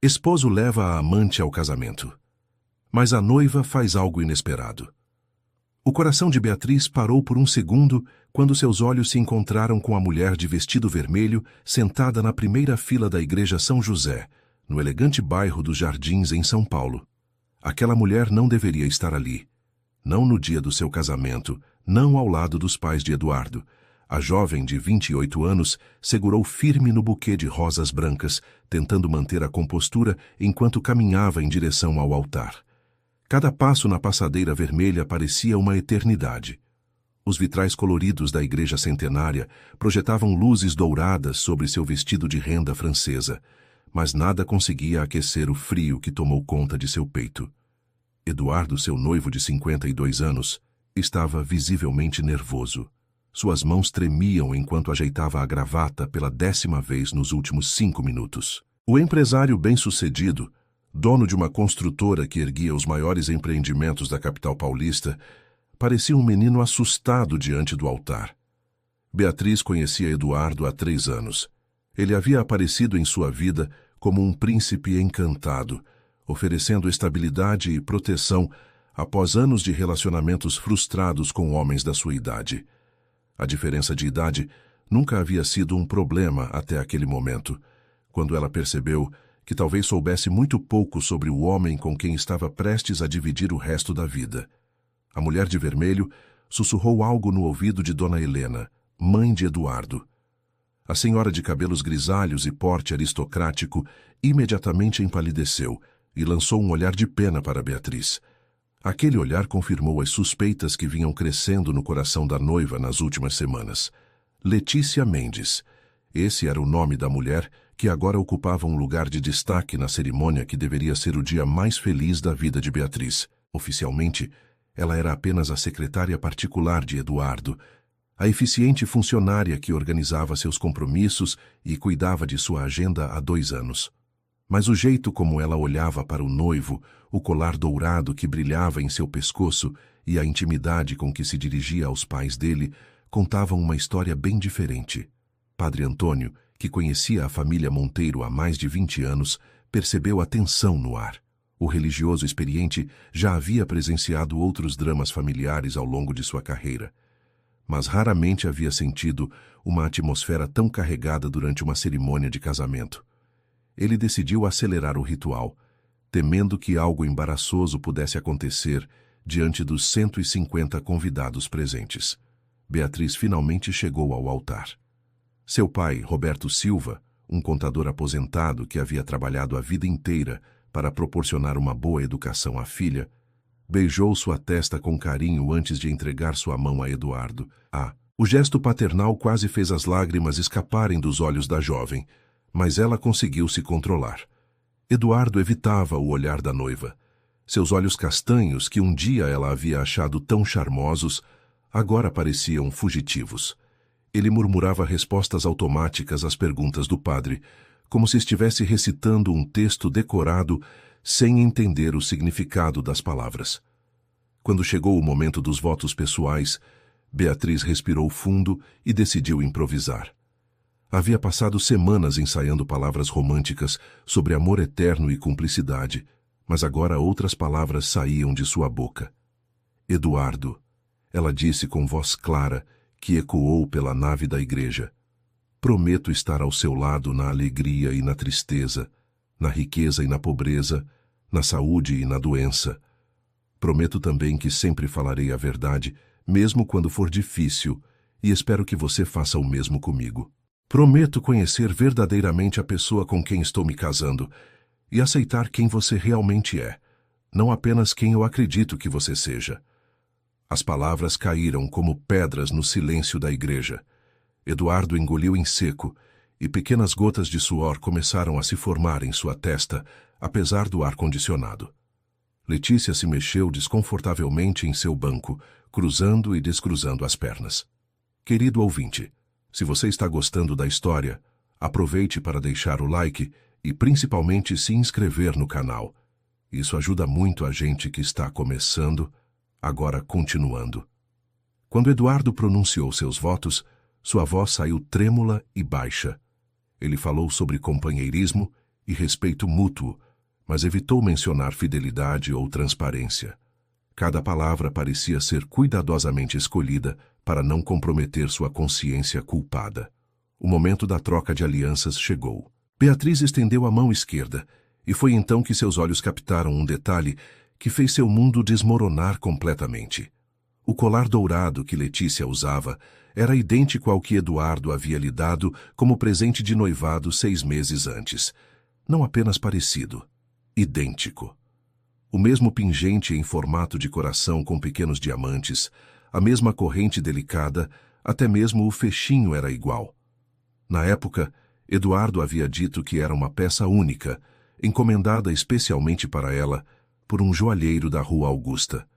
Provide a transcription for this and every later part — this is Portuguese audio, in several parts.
Esposo leva a amante ao casamento, mas a noiva faz algo inesperado. O coração de Beatriz parou por um segundo quando seus olhos se encontraram com a mulher de vestido vermelho sentada na primeira fila da Igreja São José, no elegante bairro dos Jardins, em São Paulo. Aquela mulher não deveria estar ali. Não no dia do seu casamento, não ao lado dos pais de Eduardo. A jovem de 28 anos segurou firme no buquê de rosas brancas, tentando manter a compostura enquanto caminhava em direção ao altar. Cada passo na passadeira vermelha parecia uma eternidade. Os vitrais coloridos da igreja centenária projetavam luzes douradas sobre seu vestido de renda francesa, mas nada conseguia aquecer o frio que tomou conta de seu peito. Eduardo, seu noivo de 52 anos, estava visivelmente nervoso. Suas mãos tremiam enquanto ajeitava a gravata pela 10ª vez nos últimos 5 minutos. O empresário bem-sucedido, dono de uma construtora que erguia os maiores empreendimentos da capital paulista, parecia um menino assustado diante do altar. Beatriz conhecia Eduardo há 3 anos. Ele havia aparecido em sua vida como um príncipe encantado, oferecendo estabilidade e proteção após anos de relacionamentos frustrados com homens da sua idade. A diferença de idade nunca havia sido um problema até aquele momento, quando ela percebeu que talvez soubesse muito pouco sobre o homem com quem estava prestes a dividir o resto da vida. A mulher de vermelho sussurrou algo no ouvido de Dona Helena, mãe de Eduardo. A senhora de cabelos grisalhos e porte aristocrático imediatamente empalideceu e lançou um olhar de pena para Beatriz. Aquele olhar confirmou as suspeitas que vinham crescendo no coração da noiva nas últimas semanas. Letícia Mendes. Esse era o nome da mulher que agora ocupava um lugar de destaque na cerimônia que deveria ser o dia mais feliz da vida de Beatriz. Oficialmente, ela era apenas a secretária particular de Eduardo, a eficiente funcionária que organizava seus compromissos e cuidava de sua agenda há 2 anos. Mas o jeito como ela olhava para o noivo, o colar dourado que brilhava em seu pescoço e a intimidade com que se dirigia aos pais dele contavam uma história bem diferente. Padre Antônio, que conhecia a família Monteiro há mais de 20 anos, percebeu a tensão no ar. O religioso experiente já havia presenciado outros dramas familiares ao longo de sua carreira, mas raramente havia sentido uma atmosfera tão carregada durante uma cerimônia de casamento. Ele decidiu acelerar o ritual, temendo que algo embaraçoso pudesse acontecer diante dos 150 convidados presentes. Beatriz finalmente chegou ao altar. Seu pai, Roberto Silva, um contador aposentado que havia trabalhado a vida inteira para proporcionar uma boa educação à filha, beijou sua testa com carinho antes de entregar sua mão a Eduardo. O gesto paternal quase fez as lágrimas escaparem dos olhos da jovem, mas ela conseguiu se controlar. Eduardo evitava o olhar da noiva. Seus olhos castanhos, que um dia ela havia achado tão charmosos, agora pareciam fugitivos. Ele murmurava respostas automáticas às perguntas do padre, como se estivesse recitando um texto decorado sem entender o significado das palavras. Quando chegou o momento dos votos pessoais, Beatriz respirou fundo e decidiu improvisar. Havia passado semanas ensaiando palavras românticas sobre amor eterno e cumplicidade, mas agora outras palavras saíam de sua boca. Eduardo, ela disse com voz clara, que ecoou pela nave da igreja. Prometo estar ao seu lado na alegria e na tristeza, na riqueza e na pobreza, na saúde e na doença. Prometo também que sempre falarei a verdade, mesmo quando for difícil, e espero que você faça o mesmo comigo. Prometo conhecer verdadeiramente a pessoa com quem estou me casando e aceitar quem você realmente é, não apenas quem eu acredito que você seja. As palavras caíram como pedras no silêncio da igreja. Eduardo engoliu em seco e pequenas gotas de suor começaram a se formar em sua testa, apesar do ar-condicionado. Letícia se mexeu desconfortavelmente em seu banco, cruzando e descruzando as pernas. Querido ouvinte, se você está gostando da história, aproveite para deixar o like e principalmente se inscrever no canal. Isso ajuda muito a gente que está começando, agora continuando. Quando Eduardo pronunciou seus votos, sua voz saiu trêmula e baixa. Ele falou sobre companheirismo, e respeito mútuo, mas evitou mencionar fidelidade ou transparência. Cada palavra parecia ser cuidadosamente escolhida para não comprometer sua consciência culpada. O momento da troca de alianças chegou. Beatriz estendeu a mão esquerda, e foi então que seus olhos captaram um detalhe que fez seu mundo desmoronar completamente. O colar dourado que Letícia usava era idêntico ao que Eduardo havia lhe dado como presente de noivado 6 meses antes. Não apenas parecido, idêntico. O mesmo pingente em formato de coração com pequenos diamantes, a mesma corrente delicada, até mesmo o fechinho era igual. Na época, Eduardo havia dito que era uma peça única, encomendada especialmente para ela por um joalheiro da Rua Augusta.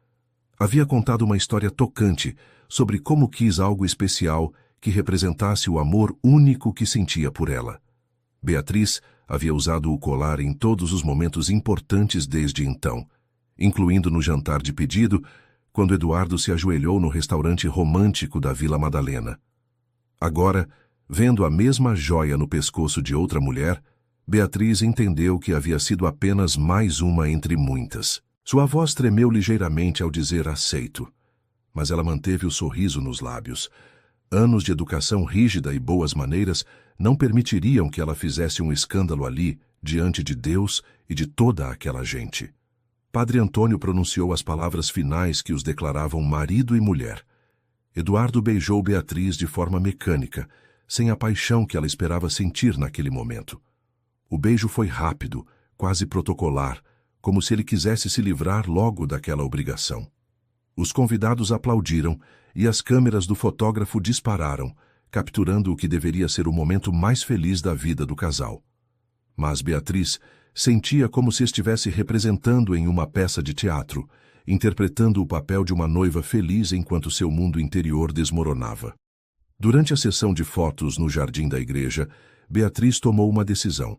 Havia contado uma história tocante sobre como quis algo especial que representasse o amor único que sentia por ela. Beatriz havia usado o colar em todos os momentos importantes desde então, incluindo no jantar de pedido, quando Eduardo se ajoelhou no restaurante romântico da Vila Madalena. Agora, vendo a mesma joia no pescoço de outra mulher, Beatriz entendeu que havia sido apenas mais uma entre muitas. Sua voz tremeu ligeiramente ao dizer aceito, mas ela manteve o sorriso nos lábios. Anos de educação rígida e boas maneiras não permitiriam que ela fizesse um escândalo ali, diante de Deus e de toda aquela gente. Padre Antônio pronunciou as palavras finais que os declaravam marido e mulher. Eduardo beijou Beatriz de forma mecânica, sem a paixão que ela esperava sentir naquele momento. O beijo foi rápido, quase protocolar, como se ele quisesse se livrar logo daquela obrigação. Os convidados aplaudiram e as câmeras do fotógrafo dispararam, capturando o que deveria ser o momento mais feliz da vida do casal. Mas Beatriz sentia como se estivesse representando em uma peça de teatro, interpretando o papel de uma noiva feliz enquanto seu mundo interior desmoronava. Durante a sessão de fotos no jardim da igreja, Beatriz tomou uma decisão.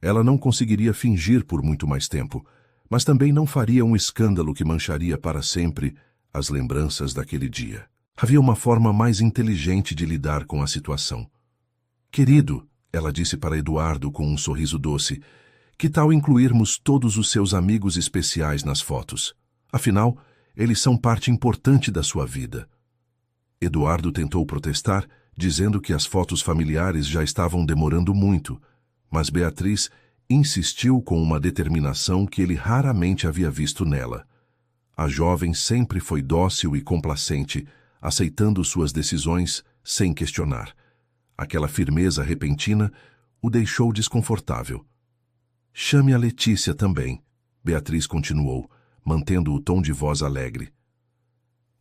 Ela não conseguiria fingir por muito mais tempo, mas também não faria um escândalo que mancharia para sempre as lembranças daquele dia. Havia uma forma mais inteligente de lidar com a situação. Querido, ela disse para Eduardo com um sorriso doce, que tal incluirmos todos os seus amigos especiais nas fotos? Afinal, eles são parte importante da sua vida. Eduardo tentou protestar, dizendo que as fotos familiares já estavam demorando muito, mas Beatriz insistiu com uma determinação que ele raramente havia visto nela. A jovem sempre foi dócil e complacente, aceitando suas decisões sem questionar. Aquela firmeza repentina o deixou desconfortável. Chame a Letícia também, Beatriz continuou, mantendo o tom de voz alegre.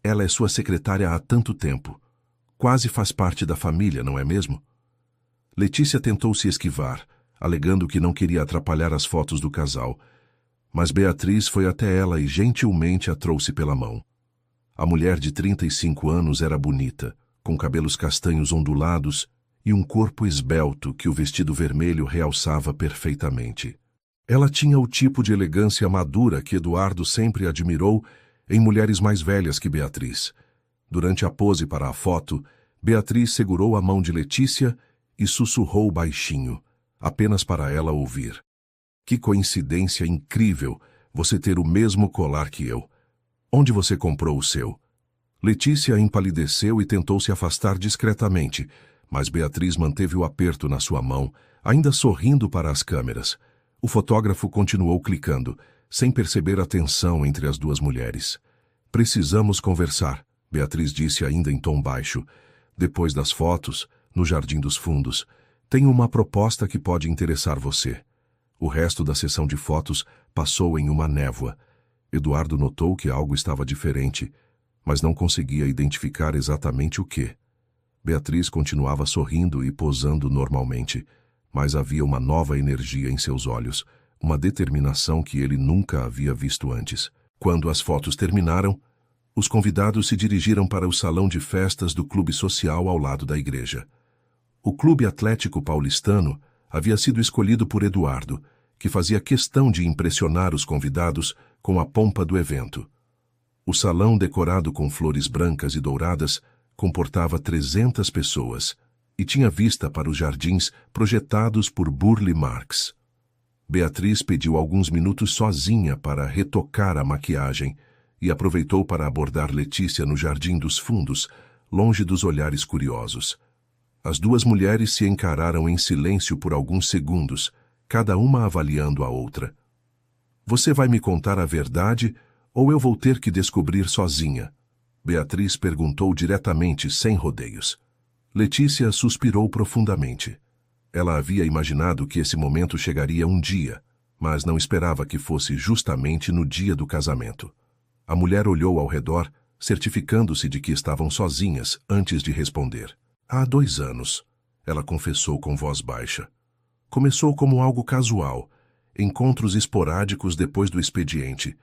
Ela é sua secretária há tanto tempo. Quase faz parte da família, não é mesmo? Letícia tentou se esquivar, alegando que não queria atrapalhar as fotos do casal, mas Beatriz foi até ela e gentilmente a trouxe pela mão. A mulher de 35 anos era bonita, com cabelos castanhos ondulados e um corpo esbelto que o vestido vermelho realçava perfeitamente. Ela tinha o tipo de elegância madura que Eduardo sempre admirou em mulheres mais velhas que Beatriz. Durante a pose para a foto, Beatriz segurou a mão de Letícia e sussurrou baixinho, apenas para ela ouvir. Que coincidência incrível você ter o mesmo colar que eu. Onde você comprou o seu? Letícia empalideceu e tentou se afastar discretamente, mas Beatriz manteve o aperto na sua mão, ainda sorrindo para as câmeras. O fotógrafo continuou clicando, sem perceber a tensão entre as duas mulheres. Precisamos conversar, Beatriz disse ainda em tom baixo. Depois das fotos, no Jardim dos Fundos, tenho uma proposta que pode interessar você. O resto da sessão de fotos passou em uma névoa. Eduardo notou que algo estava diferente, mas não conseguia identificar exatamente o que. Beatriz continuava sorrindo e posando normalmente, mas havia uma nova energia em seus olhos, uma determinação que ele nunca havia visto antes. Quando as fotos terminaram, os convidados se dirigiram para o salão de festas do clube social ao lado da igreja. O Clube Atlético Paulistano havia sido escolhido por Eduardo, que fazia questão de impressionar os convidados com a pompa do evento. O salão, decorado com flores brancas e douradas, comportava 300 pessoas e tinha vista para os jardins projetados por Burle Marx. Beatriz pediu alguns minutos sozinha para retocar a maquiagem e aproveitou para abordar Letícia no jardim dos fundos, longe dos olhares curiosos. As duas mulheres se encararam em silêncio por alguns segundos, cada uma avaliando a outra. Você vai me contar a verdade ou eu vou ter que descobrir sozinha? Beatriz perguntou diretamente, sem rodeios. Letícia suspirou profundamente. Ela havia imaginado que esse momento chegaria um dia, mas não esperava que fosse justamente no dia do casamento. A mulher olhou ao redor, certificando-se de que estavam sozinhas antes de responder. Há 2 anos, ela confessou com voz baixa. Começou como algo casual, encontros esporádicos depois do expediente.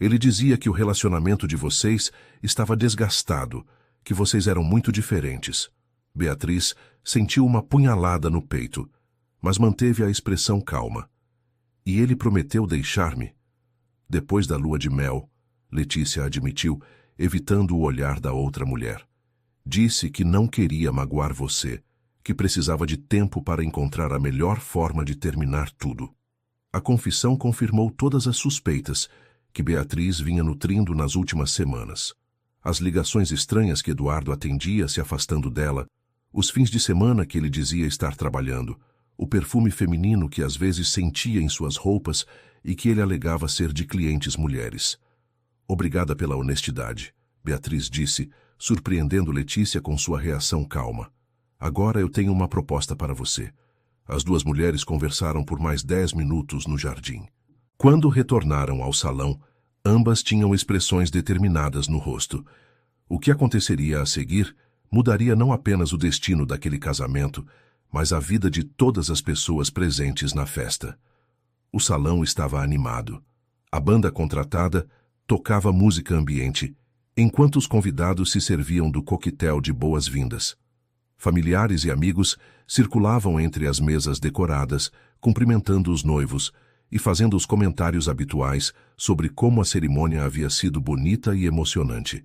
Ele dizia que o relacionamento de vocês estava desgastado, que vocês eram muito diferentes. Beatriz sentiu uma punhalada no peito, mas manteve a expressão calma. E ele prometeu deixar-me. Depois da lua de mel, Letícia admitiu, evitando o olhar da outra mulher. Disse que não queria magoar você, que precisava de tempo para encontrar a melhor forma de terminar tudo. A confissão confirmou todas as suspeitas que Beatriz vinha nutrindo nas últimas semanas. As ligações estranhas que Eduardo atendia se afastando dela, os fins de semana que ele dizia estar trabalhando, o perfume feminino que às vezes sentia em suas roupas e que ele alegava ser de clientes mulheres. Obrigada pela honestidade, Beatriz disse, surpreendendo Letícia com sua reação calma. Agora eu tenho uma proposta para você. As duas mulheres conversaram por mais 10 minutos no jardim. Quando retornaram ao salão, ambas tinham expressões determinadas no rosto. O que aconteceria a seguir mudaria não apenas o destino daquele casamento, mas a vida de todas as pessoas presentes na festa. O salão estava animado. A banda contratada tocava música ambiente, enquanto os convidados se serviam do coquetel de boas-vindas. Familiares e amigos circulavam entre as mesas decoradas, cumprimentando os noivos e fazendo os comentários habituais sobre como a cerimônia havia sido bonita e emocionante.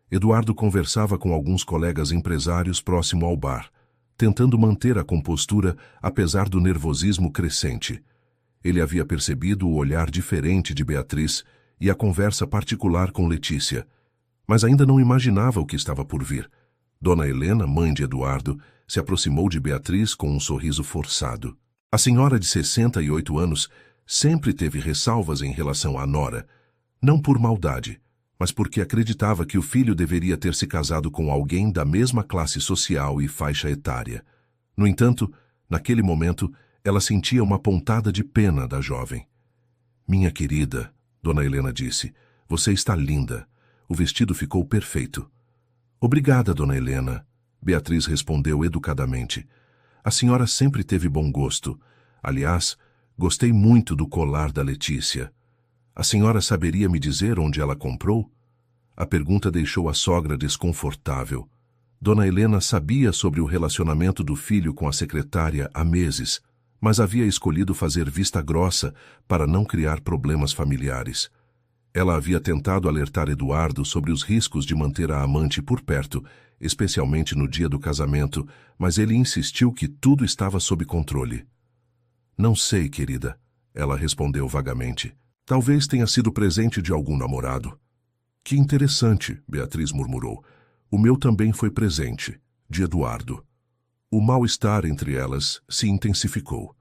Eduardo conversava com alguns colegas empresários próximo ao bar, tentando manter a compostura apesar do nervosismo crescente. Ele havia percebido o olhar diferente de Beatriz e a conversa particular com Letícia, mas ainda não imaginava o que estava por vir. Dona Helena, mãe de Eduardo, se aproximou de Beatriz com um sorriso forçado. A senhora de 68 anos sempre teve ressalvas em relação à nora, não por maldade, mas porque acreditava que o filho deveria ter se casado com alguém da mesma classe social e faixa etária. No entanto, naquele momento, ela sentia uma pontada de pena da jovem. Minha querida, Dona Helena disse, você está linda. O vestido ficou perfeito. Obrigada, Dona Helena, Beatriz respondeu educadamente. A senhora sempre teve bom gosto. Aliás, gostei muito do colar da Letícia. A senhora saberia me dizer onde ela comprou? A pergunta deixou a sogra desconfortável. Dona Helena sabia sobre o relacionamento do filho com a secretária há meses, mas havia escolhido fazer vista grossa para não criar problemas familiares. Ela havia tentado alertar Eduardo sobre os riscos de manter a amante por perto, especialmente no dia do casamento, mas ele insistiu que tudo estava sob controle. Não sei, querida, ela respondeu vagamente. Talvez tenha sido presente de algum namorado. Que interessante, Beatriz murmurou. O meu também foi presente, de Eduardo. O mal-estar entre elas se intensificou.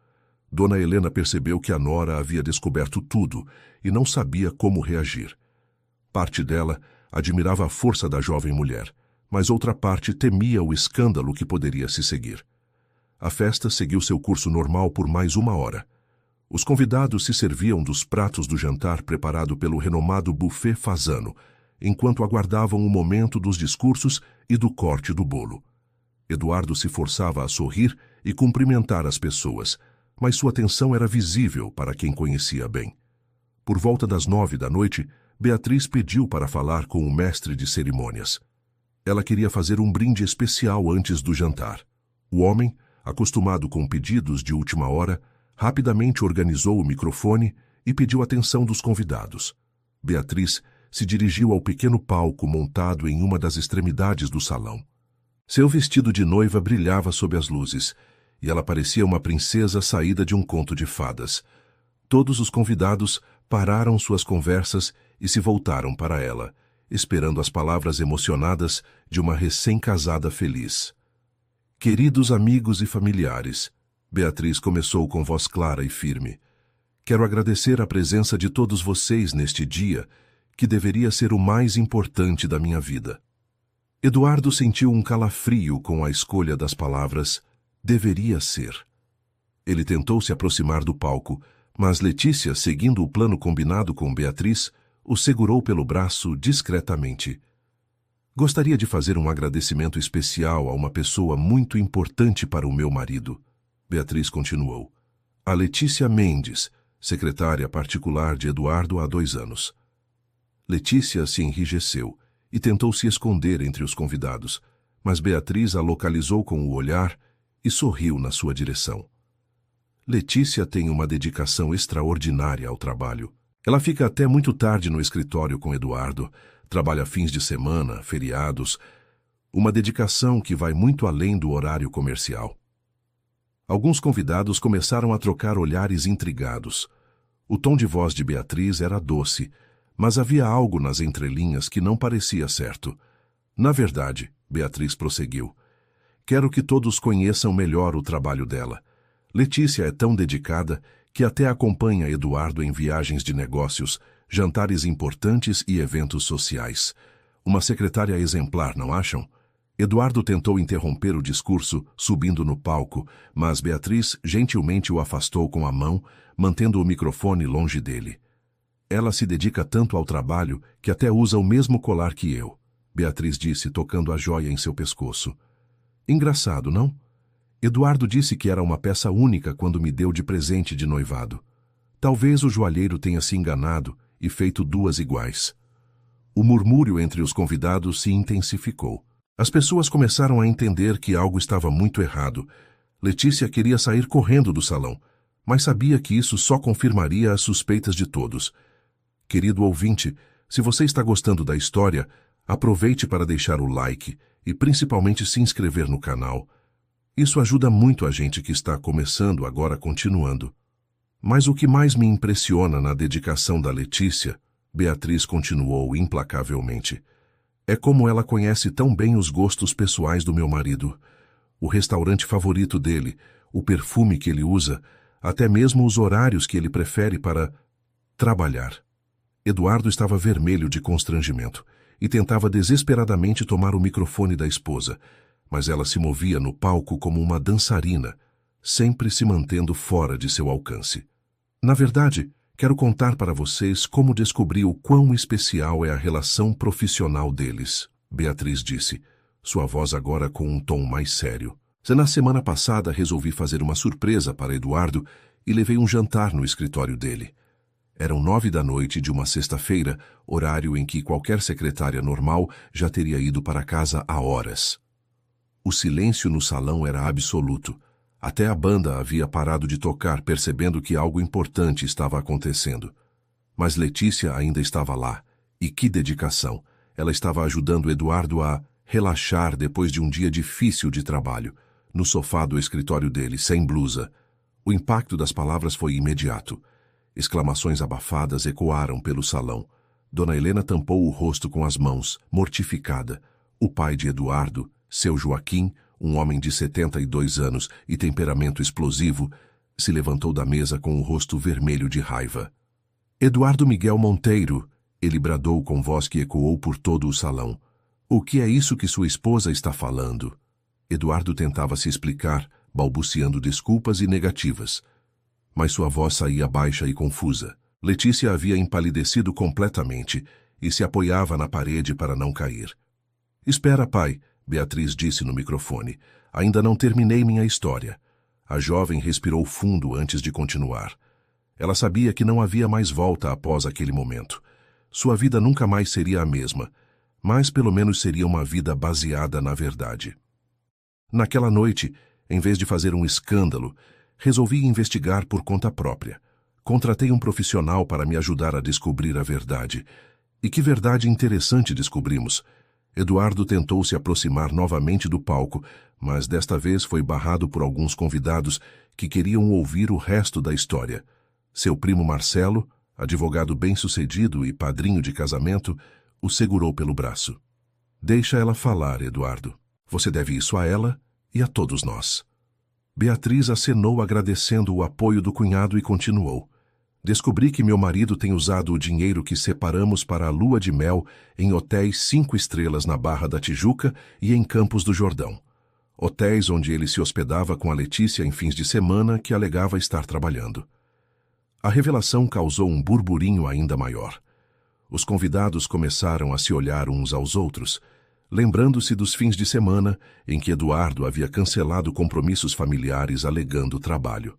Dona Helena percebeu que a nora havia descoberto tudo e não sabia como reagir. Parte dela admirava a força da jovem mulher, mas outra parte temia o escândalo que poderia se seguir. A festa seguiu seu curso normal por mais 1 hora. Os convidados se serviam dos pratos do jantar preparado pelo renomado buffet Fasano, enquanto aguardavam o momento dos discursos e do corte do bolo. Eduardo se forçava a sorrir e cumprimentar as pessoas, mas sua atenção era visível para quem conhecia bem. Por volta das 9 da noite, Beatriz pediu para falar com o mestre de cerimônias. Ela queria fazer um brinde especial antes do jantar. O homem, acostumado com pedidos de última hora, rapidamente organizou o microfone e pediu atenção dos convidados. Beatriz se dirigiu ao pequeno palco montado em uma das extremidades do salão. Seu vestido de noiva brilhava sob as luzes, e ela parecia uma princesa saída de um conto de fadas. Todos os convidados pararam suas conversas e se voltaram para ela, esperando as palavras emocionadas de uma recém-casada feliz. Queridos amigos e familiares, Beatriz começou com voz clara e firme. Quero agradecer a presença de todos vocês neste dia, que deveria ser o mais importante da minha vida. Eduardo sentiu um calafrio com a escolha das palavras "deveria ser". Ele tentou se aproximar do palco, mas Letícia, seguindo o plano combinado com Beatriz, o segurou pelo braço discretamente. Gostaria de fazer um agradecimento especial a uma pessoa muito importante para o meu marido. Beatriz continuou. A Letícia Mendes, secretária particular de Eduardo há 2 anos. Letícia se enrijeceu e tentou se esconder entre os convidados, mas Beatriz a localizou com o olhar e sorriu na sua direção. Letícia tem uma dedicação extraordinária ao trabalho. Ela fica até muito tarde no escritório com Eduardo, trabalha fins de semana, feriados, uma dedicação que vai muito além do horário comercial. Alguns convidados começaram a trocar olhares intrigados. O tom de voz de Beatriz era doce, mas havia algo nas entrelinhas que não parecia certo. Na verdade, Beatriz prosseguiu, quero que todos conheçam melhor o trabalho dela. Letícia é tão dedicada que até acompanha Eduardo em viagens de negócios, jantares importantes e eventos sociais. Uma secretária exemplar, não acham? Eduardo tentou interromper o discurso, subindo no palco, mas Beatriz gentilmente o afastou com a mão, mantendo o microfone longe dele. Ela se dedica tanto ao trabalho que até usa o mesmo colar que eu, Beatriz disse, tocando a joia em seu pescoço. Engraçado, não? Eduardo disse que era uma peça única quando me deu de presente de noivado. Talvez o joalheiro tenha se enganado e feito 2 iguais. O murmúrio entre os convidados se intensificou. As pessoas começaram a entender que algo estava muito errado. Letícia queria sair correndo do salão, mas sabia que isso só confirmaria as suspeitas de todos. Querido ouvinte, se você está gostando da história, aproveite para deixar o like e principalmente se inscrever no canal. Isso ajuda muito a gente que está começando agora continuando. Mas o que mais me impressiona na dedicação da Letícia, Beatriz continuou implacavelmente, é como ela conhece tão bem os gostos pessoais do meu marido. O restaurante favorito dele, o perfume que ele usa, até mesmo os horários que ele prefere para trabalhar. Eduardo estava vermelho de constrangimento e tentava desesperadamente tomar o microfone da esposa, mas ela se movia no palco como uma dançarina, sempre se mantendo fora de seu alcance. Na verdade, quero contar para vocês como descobri o quão especial é a relação profissional deles, Beatriz disse, sua voz agora com um tom mais sério. Na semana passada resolvi fazer uma surpresa para Eduardo e levei um jantar no escritório dele. Eram 9 da noite de uma sexta-feira, horário em que qualquer secretária normal já teria ido para casa há horas. O silêncio no salão era absoluto. Até a banda havia parado de tocar, percebendo que algo importante estava acontecendo. Mas Letícia ainda estava lá. E que dedicação! Ela estava ajudando Eduardo a relaxar depois de um dia difícil de trabalho, no sofá do escritório dele, sem blusa. O impacto das palavras foi imediato. Exclamações abafadas ecoaram pelo salão. Dona Helena tampou o rosto com as mãos, mortificada. O pai de Eduardo, seu Joaquim, um homem de 72 anos e temperamento explosivo, se levantou da mesa com o rosto vermelho de raiva. Eduardo Miguel Monteiro, ele bradou com voz que ecoou por todo o salão. O que é isso que sua esposa está falando? Eduardo tentava se explicar, balbuciando desculpas e negativas. Mas sua voz saía baixa e confusa. Letícia havia empalidecido completamente e se apoiava na parede para não cair. Espera, pai, Beatriz disse no microfone. Ainda não terminei minha história. A jovem respirou fundo antes de continuar. Ela sabia que não havia mais volta após aquele momento. Sua vida nunca mais seria a mesma, mas pelo menos seria uma vida baseada na verdade. Naquela noite, em vez de fazer um escândalo, resolvi investigar por conta própria. Contratei um profissional para me ajudar a descobrir a verdade. E que verdade interessante descobrimos. Eduardo tentou se aproximar novamente do palco, mas desta vez foi barrado por alguns convidados que queriam ouvir o resto da história. Seu primo Marcelo, advogado bem-sucedido e padrinho de casamento, o segurou pelo braço. Deixa ela falar, Eduardo. Você deve isso a ela e a todos nós. Beatriz acenou agradecendo o apoio do cunhado e continuou. Descobri que meu marido tem usado o dinheiro que separamos para a lua de mel em hotéis 5 estrelas na Barra da Tijuca e em Campos do Jordão. Hotéis onde ele se hospedava com a Letícia em fins de semana que alegava estar trabalhando. A revelação causou um burburinho ainda maior. Os convidados começaram a se olhar uns aos outros, lembrando-se dos fins de semana em que Eduardo havia cancelado compromissos familiares alegando trabalho.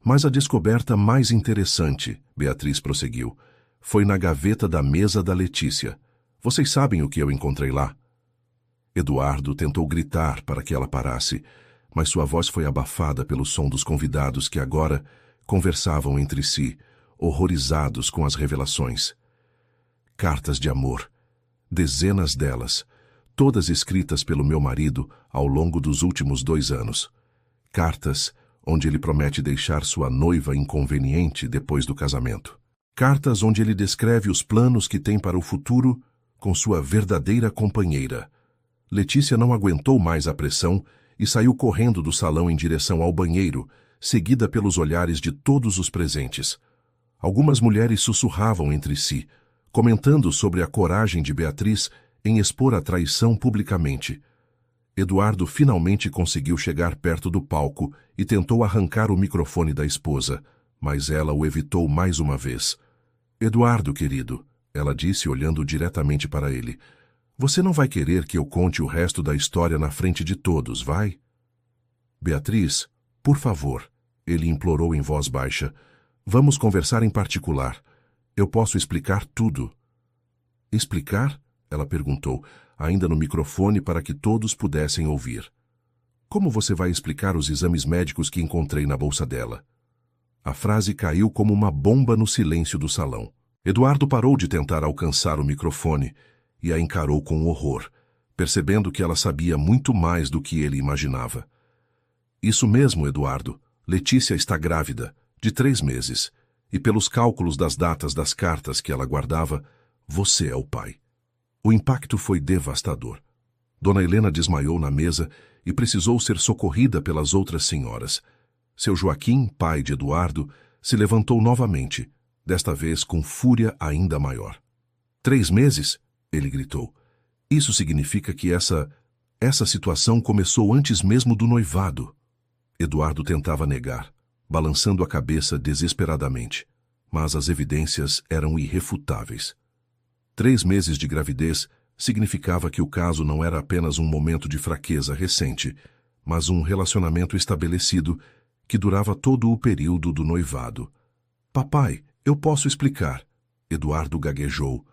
Mas a descoberta mais interessante, Beatriz prosseguiu, foi na gaveta da mesa da Letícia. Vocês sabem o que eu encontrei lá? Eduardo tentou gritar para que ela parasse, mas sua voz foi abafada pelo som dos convidados que agora conversavam entre si, horrorizados com as revelações. Cartas de amor, dezenas delas, todas escritas pelo meu marido ao longo dos últimos 2 anos. Cartas onde ele promete deixar sua noiva inconveniente depois do casamento. Cartas onde ele descreve os planos que tem para o futuro com sua verdadeira companheira. Letícia não aguentou mais a pressão e saiu correndo do salão em direção ao banheiro, seguida pelos olhares de todos os presentes. Algumas mulheres sussurravam entre si, comentando sobre a coragem de Beatriz em expor a traição publicamente. Eduardo finalmente conseguiu chegar perto do palco e tentou arrancar o microfone da esposa, mas ela o evitou mais uma vez. Eduardo, querido, ela disse olhando diretamente para ele, você não vai querer que eu conte o resto da história na frente de todos, vai? Beatriz, por favor, ele implorou em voz baixa, vamos conversar em particular. Eu posso explicar tudo. Explicar? Ela perguntou, ainda no microfone para que todos pudessem ouvir. Como você vai explicar os exames médicos que encontrei na bolsa dela? A frase caiu como uma bomba no silêncio do salão. Eduardo parou de tentar alcançar o microfone e a encarou com horror, percebendo que ela sabia muito mais do que ele imaginava. Isso mesmo, Eduardo. Letícia está grávida, de 3 meses, e pelos cálculos das datas das cartas que ela guardava, você é o pai. O impacto foi devastador. Dona Helena desmaiou na mesa e precisou ser socorrida pelas outras senhoras. Seu Joaquim, pai de Eduardo, se levantou novamente, desta vez com fúria ainda maior. 3 meses? Ele gritou. Isso significa que essa situação começou antes mesmo do noivado. Eduardo tentava negar, balançando a cabeça desesperadamente, mas as evidências eram irrefutáveis. 3 meses de gravidez significava que o caso não era apenas um momento de fraqueza recente, mas um relacionamento estabelecido que durava todo o período do noivado. Papai, eu posso explicar. Eduardo gaguejou,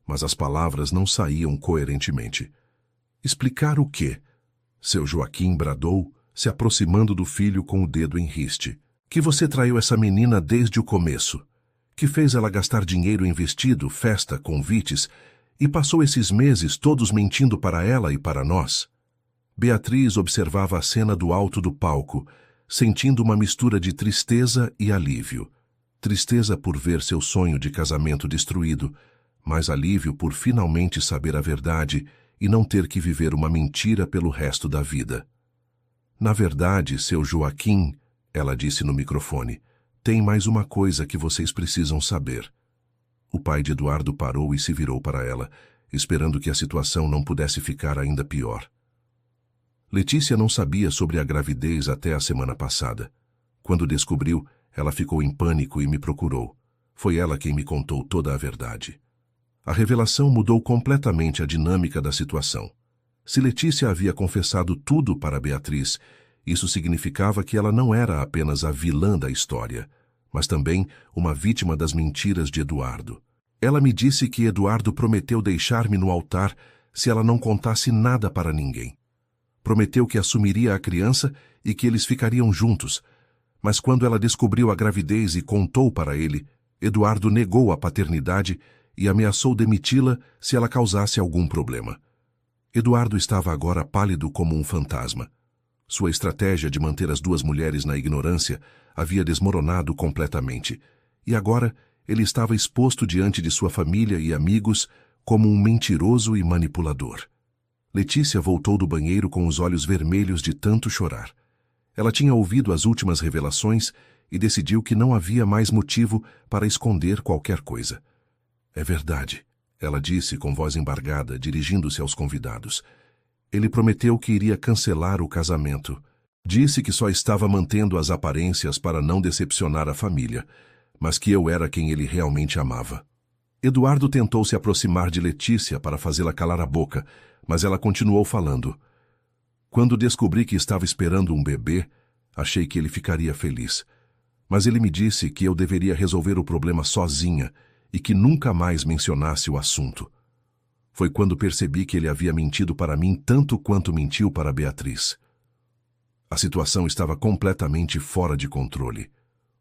mas as palavras não saíam coerentemente. Explicar o quê? Seu Joaquim bradou, se aproximando do filho com o dedo em riste. Que você traiu essa menina desde o começo. Que fez ela gastar dinheiro em vestido, festa, convites, e passou esses meses todos mentindo para ela e para nós. Beatriz observava a cena do alto do palco, sentindo uma mistura de tristeza e alívio. Tristeza por ver seu sonho de casamento destruído, mas alívio por finalmente saber a verdade e não ter que viver uma mentira pelo resto da vida. Na verdade, seu Joaquim, ela disse no microfone, tem mais uma coisa que vocês precisam saber. O pai de Eduardo parou e se virou para ela, esperando que a situação não pudesse ficar ainda pior. Letícia não sabia sobre a gravidez até a semana passada. Quando descobriu, ela ficou em pânico e me procurou. Foi ela quem me contou toda a verdade. A revelação mudou completamente a dinâmica da situação. Se Letícia havia confessado tudo para Beatriz, isso significava que ela não era apenas a vilã da história, mas também uma vítima das mentiras de Eduardo. Ela me disse que Eduardo prometeu deixar-me no altar se ela não contasse nada para ninguém. Prometeu que assumiria a criança e que eles ficariam juntos, mas quando ela descobriu a gravidez e contou para ele, Eduardo negou a paternidade e ameaçou demiti-la se ela causasse algum problema. Eduardo estava agora pálido como um fantasma. Sua estratégia de manter as 2 mulheres na ignorância havia desmoronado completamente, e agora ele estava exposto diante de sua família e amigos como um mentiroso e manipulador. Letícia voltou do banheiro com os olhos vermelhos de tanto chorar. Ela tinha ouvido as últimas revelações e decidiu que não havia mais motivo para esconder qualquer coisa. É verdade, ela disse com voz embargada, dirigindo-se aos convidados. Ele prometeu que iria cancelar o casamento. Disse que só estava mantendo as aparências para não decepcionar a família, mas que eu era quem ele realmente amava. Eduardo tentou se aproximar de Letícia para fazê-la calar a boca, mas ela continuou falando. Quando descobri que estava esperando um bebê, achei que ele ficaria feliz. Mas ele me disse que eu deveria resolver o problema sozinha e que nunca mais mencionasse o assunto. Foi quando percebi que ele havia mentido para mim tanto quanto mentiu para Beatriz. A situação estava completamente fora de controle.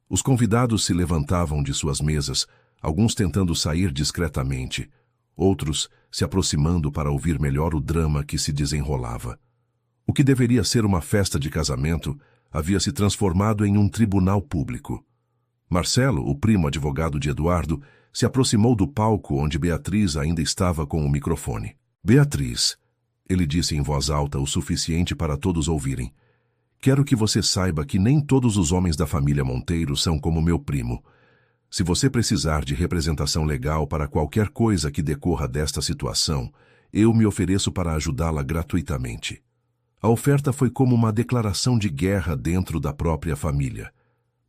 Os convidados se levantavam de suas mesas, alguns tentando sair discretamente, outros se aproximando para ouvir melhor o drama que se desenrolava. O que deveria ser uma festa de casamento havia se transformado em um tribunal público. Marcelo, o primo advogado de Eduardo, se aproximou do palco onde Beatriz ainda estava com o microfone. Beatriz, ele disse em voz alta o suficiente para todos ouvirem, quero que você saiba que nem todos os homens da família Monteiro são como meu primo. Se você precisar de representação legal para qualquer coisa que decorra desta situação, eu me ofereço para ajudá-la gratuitamente. A oferta foi como uma declaração de guerra dentro da própria família.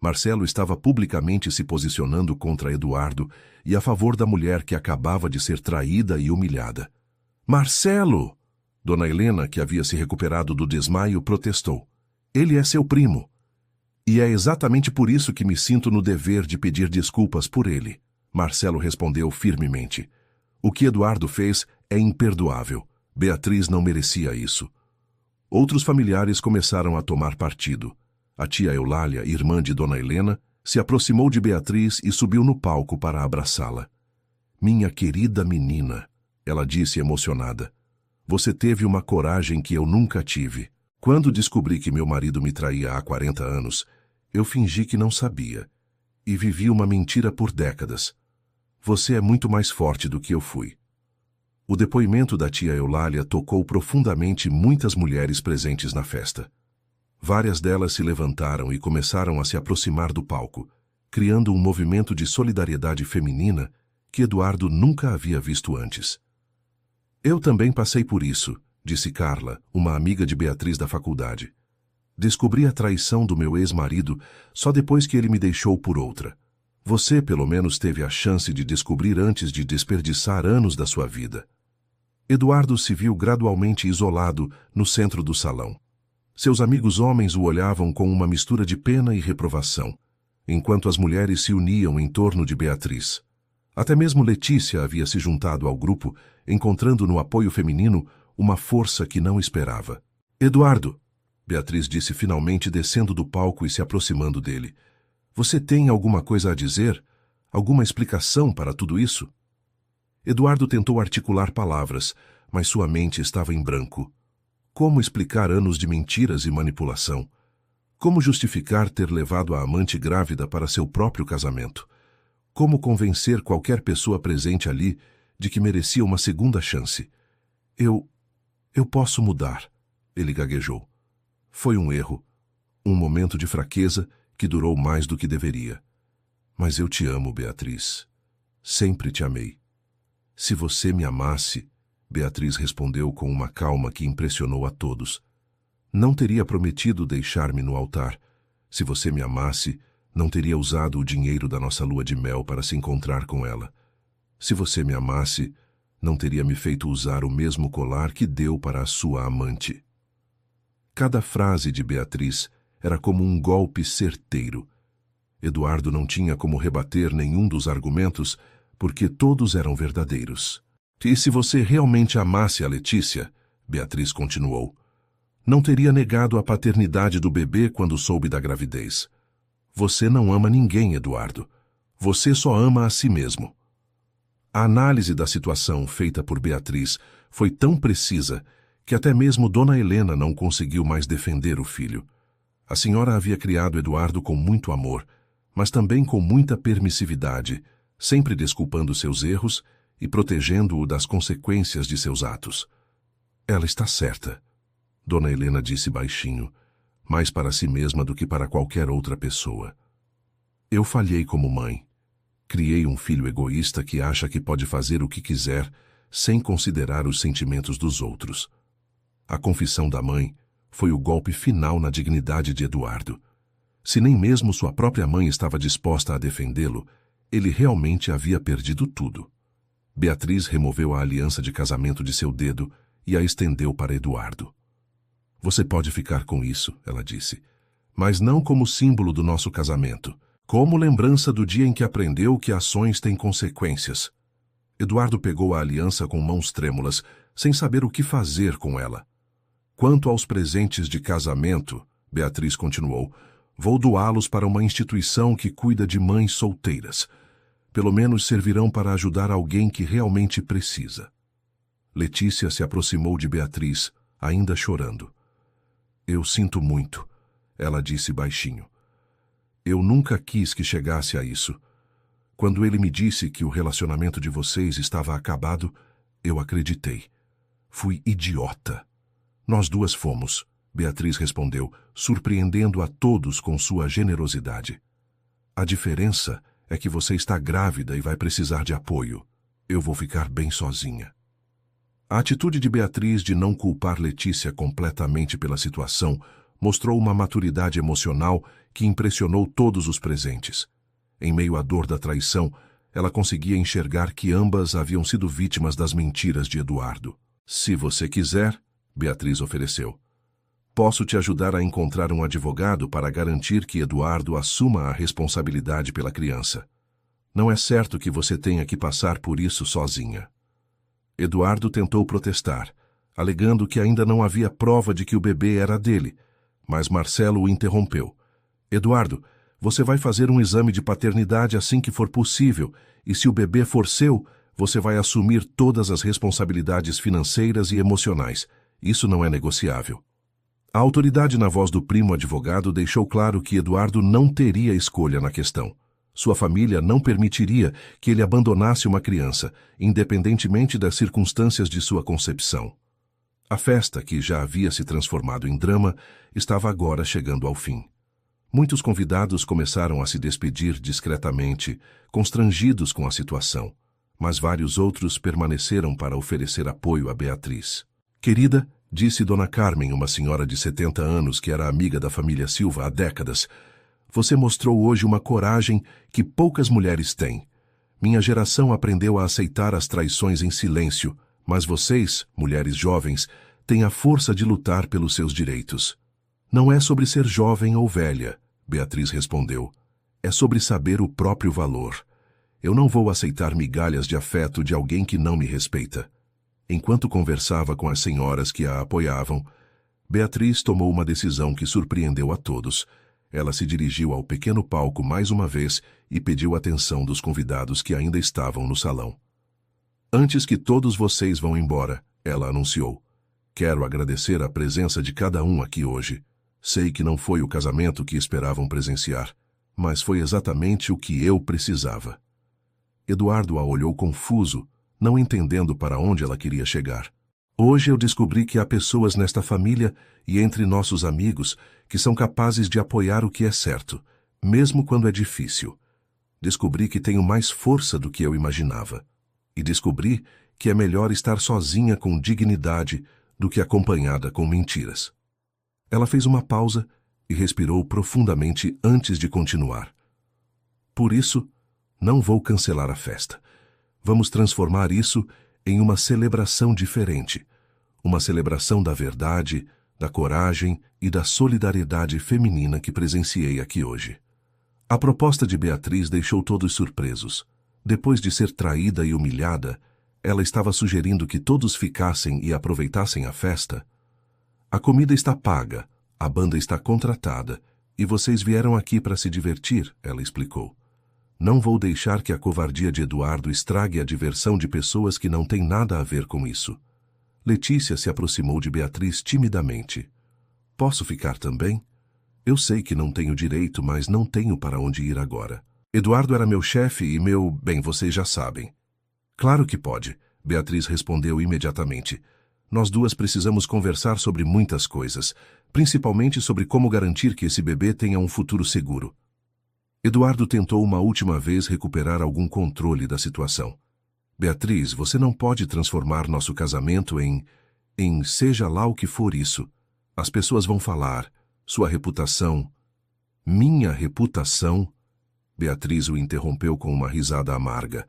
Marcelo estava publicamente se posicionando contra Eduardo e a favor da mulher que acabava de ser traída e humilhada. Marcelo! Dona Helena, que havia se recuperado do desmaio, protestou. Ele é seu primo. E é exatamente por isso que me sinto no dever de pedir desculpas por ele. Marcelo respondeu firmemente. O que Eduardo fez é imperdoável. Beatriz não merecia isso. Outros familiares começaram a tomar partido. A tia Eulália, irmã de Dona Helena, se aproximou de Beatriz e subiu no palco para abraçá-la. Minha querida menina, ela disse emocionada. Você teve uma coragem que eu nunca tive. Quando descobri que meu marido me traía há 40 anos, eu fingi que não sabia. E vivi uma mentira por décadas. Você é muito mais forte do que eu fui. O depoimento da tia Eulália tocou profundamente muitas mulheres presentes na festa. Várias delas se levantaram e começaram a se aproximar do palco, criando um movimento de solidariedade feminina que Eduardo nunca havia visto antes. Eu também passei por isso, disse Carla, uma amiga de Beatriz da faculdade. Descobri a traição do meu ex-marido só depois que ele me deixou por outra. Você, pelo menos, teve a chance de descobrir antes de desperdiçar anos da sua vida. Eduardo se viu gradualmente isolado no centro do salão. Seus amigos homens o olhavam com uma mistura de pena e reprovação, enquanto as mulheres se uniam em torno de Beatriz. Até mesmo Letícia havia se juntado ao grupo, encontrando no apoio feminino uma força que não esperava. Eduardo, Beatriz disse finalmente descendo do palco e se aproximando dele. Você tem alguma coisa a dizer? Alguma explicação para tudo isso? Eduardo tentou articular palavras, mas sua mente estava em branco. Como explicar anos de mentiras e manipulação? Como justificar ter levado a amante grávida para seu próprio casamento? Como convencer qualquer pessoa presente ali de que merecia uma segunda chance? Eu posso mudar, ele gaguejou. Foi um erro, um momento de fraqueza que durou mais do que deveria. Mas eu te amo, Beatriz. Sempre te amei. Se você me amasse, Beatriz respondeu com uma calma que impressionou a todos. Não teria prometido deixar-me no altar. Se você me amasse, não teria usado o dinheiro da nossa lua de mel para se encontrar com ela. Se você me amasse, não teria me feito usar o mesmo colar que deu para a sua amante. Cada frase de Beatriz era como um golpe certeiro. Eduardo não tinha como rebater nenhum dos argumentos, porque todos eram verdadeiros. E se você realmente amasse a Letícia, Beatriz continuou, não teria negado a paternidade do bebê quando soube da gravidez. Você não ama ninguém, Eduardo. Você só ama a si mesmo. A análise da situação feita por Beatriz foi tão precisa que até mesmo Dona Helena não conseguiu mais defender o filho. A senhora havia criado Eduardo com muito amor, mas também com muita permissividade, sempre desculpando seus erros e protegendo-o das consequências de seus atos. Ela está certa, Dona Helena disse baixinho, mais para si mesma do que para qualquer outra pessoa. Eu falhei como mãe. Criei um filho egoísta que acha que pode fazer o que quiser, sem considerar os sentimentos dos outros. A confissão da mãe foi o golpe final na dignidade de Eduardo. Se nem mesmo sua própria mãe estava disposta a defendê-lo, ele realmente havia perdido tudo. Beatriz removeu a aliança de casamento de seu dedo e a estendeu para Eduardo. Você pode ficar com isso, ela disse, mas não como símbolo do nosso casamento, como lembrança do dia em que aprendeu que ações têm consequências. Eduardo pegou a aliança com mãos trêmulas, sem saber o que fazer com ela. Quanto aos presentes de casamento, Beatriz continuou, vou doá-los para uma instituição que cuida de mães solteiras. Pelo menos servirão para ajudar alguém que realmente precisa. Letícia se aproximou de Beatriz, ainda chorando. Eu sinto muito, ela disse baixinho. Eu nunca quis que chegasse a isso. Quando ele me disse que o relacionamento de vocês estava acabado, eu acreditei. Fui idiota. Nós duas fomos, Beatriz respondeu, surpreendendo a todos com sua generosidade. A diferença é que você está grávida e vai precisar de apoio. Eu vou ficar bem sozinha. A atitude de Beatriz de não culpar Letícia completamente pela situação mostrou uma maturidade emocional que impressionou todos os presentes. Em meio à dor da traição, ela conseguia enxergar que ambas haviam sido vítimas das mentiras de Eduardo. Se você quiser, Beatriz ofereceu, posso te ajudar a encontrar um advogado para garantir que Eduardo assuma a responsabilidade pela criança. Não é certo que você tenha que passar por isso sozinha. Eduardo tentou protestar, alegando que ainda não havia prova de que o bebê era dele, mas Marcelo o interrompeu. Eduardo, você vai fazer um exame de paternidade assim que for possível, e se o bebê for seu, você vai assumir todas as responsabilidades financeiras e emocionais. Isso não é negociável. A autoridade na voz do primo advogado deixou claro que Eduardo não teria escolha na questão. Sua família não permitiria que ele abandonasse uma criança, independentemente das circunstâncias de sua concepção. A festa, que já havia se transformado em drama, estava agora chegando ao fim. Muitos convidados começaram a se despedir discretamente, constrangidos com a situação, mas vários outros permaneceram para oferecer apoio a Beatriz. Querida, disse Dona Carmen, uma senhora de 70 anos que era amiga da família Silva há décadas, você mostrou hoje uma coragem que poucas mulheres têm. Minha geração aprendeu a aceitar as traições em silêncio, mas vocês, mulheres jovens, têm a força de lutar pelos seus direitos. Não é sobre ser jovem ou velha, Beatriz respondeu. É sobre saber o próprio valor. Eu não vou aceitar migalhas de afeto de alguém que não me respeita. Enquanto conversava com as senhoras que a apoiavam, Beatriz tomou uma decisão que surpreendeu a todos. Ela se dirigiu ao pequeno palco mais uma vez e pediu atenção dos convidados que ainda estavam no salão. Antes que todos vocês vão embora, ela anunciou. Quero agradecer a presença de cada um aqui hoje. Sei que não foi o casamento que esperavam presenciar, mas foi exatamente o que eu precisava. Eduardo a olhou confuso, não entendendo para onde ela queria chegar. Hoje eu descobri que há pessoas nesta família e entre nossos amigos que são capazes de apoiar o que é certo, mesmo quando é difícil. Descobri que tenho mais força do que eu imaginava. E descobri que é melhor estar sozinha com dignidade do que acompanhada com mentiras. Ela fez uma pausa e respirou profundamente antes de continuar. Por isso, não vou cancelar a festa. Vamos transformar isso em uma celebração diferente, uma celebração da verdade, da coragem e da solidariedade feminina que presenciei aqui hoje. A proposta de Beatriz deixou todos surpresos. Depois de ser traída e humilhada, ela estava sugerindo que todos ficassem e aproveitassem a festa. A comida está paga, a banda está contratada, e vocês vieram aqui para se divertir, ela explicou. Não vou deixar que a covardia de Eduardo estrague a diversão de pessoas que não têm nada a ver com isso. Letícia se aproximou de Beatriz timidamente. Posso ficar também? Eu sei que não tenho direito, mas não tenho para onde ir agora. Eduardo era meu chefe e bem, vocês já sabem. Claro que pode, Beatriz respondeu imediatamente. Nós duas precisamos conversar sobre muitas coisas, principalmente sobre como garantir que esse bebê tenha um futuro seguro. Eduardo tentou uma última vez recuperar algum controle da situação. Beatriz, você não pode transformar nosso casamento em seja lá o que for isso. As pessoas vão falar, sua reputação. Minha reputação? Beatriz o interrompeu com uma risada amarga.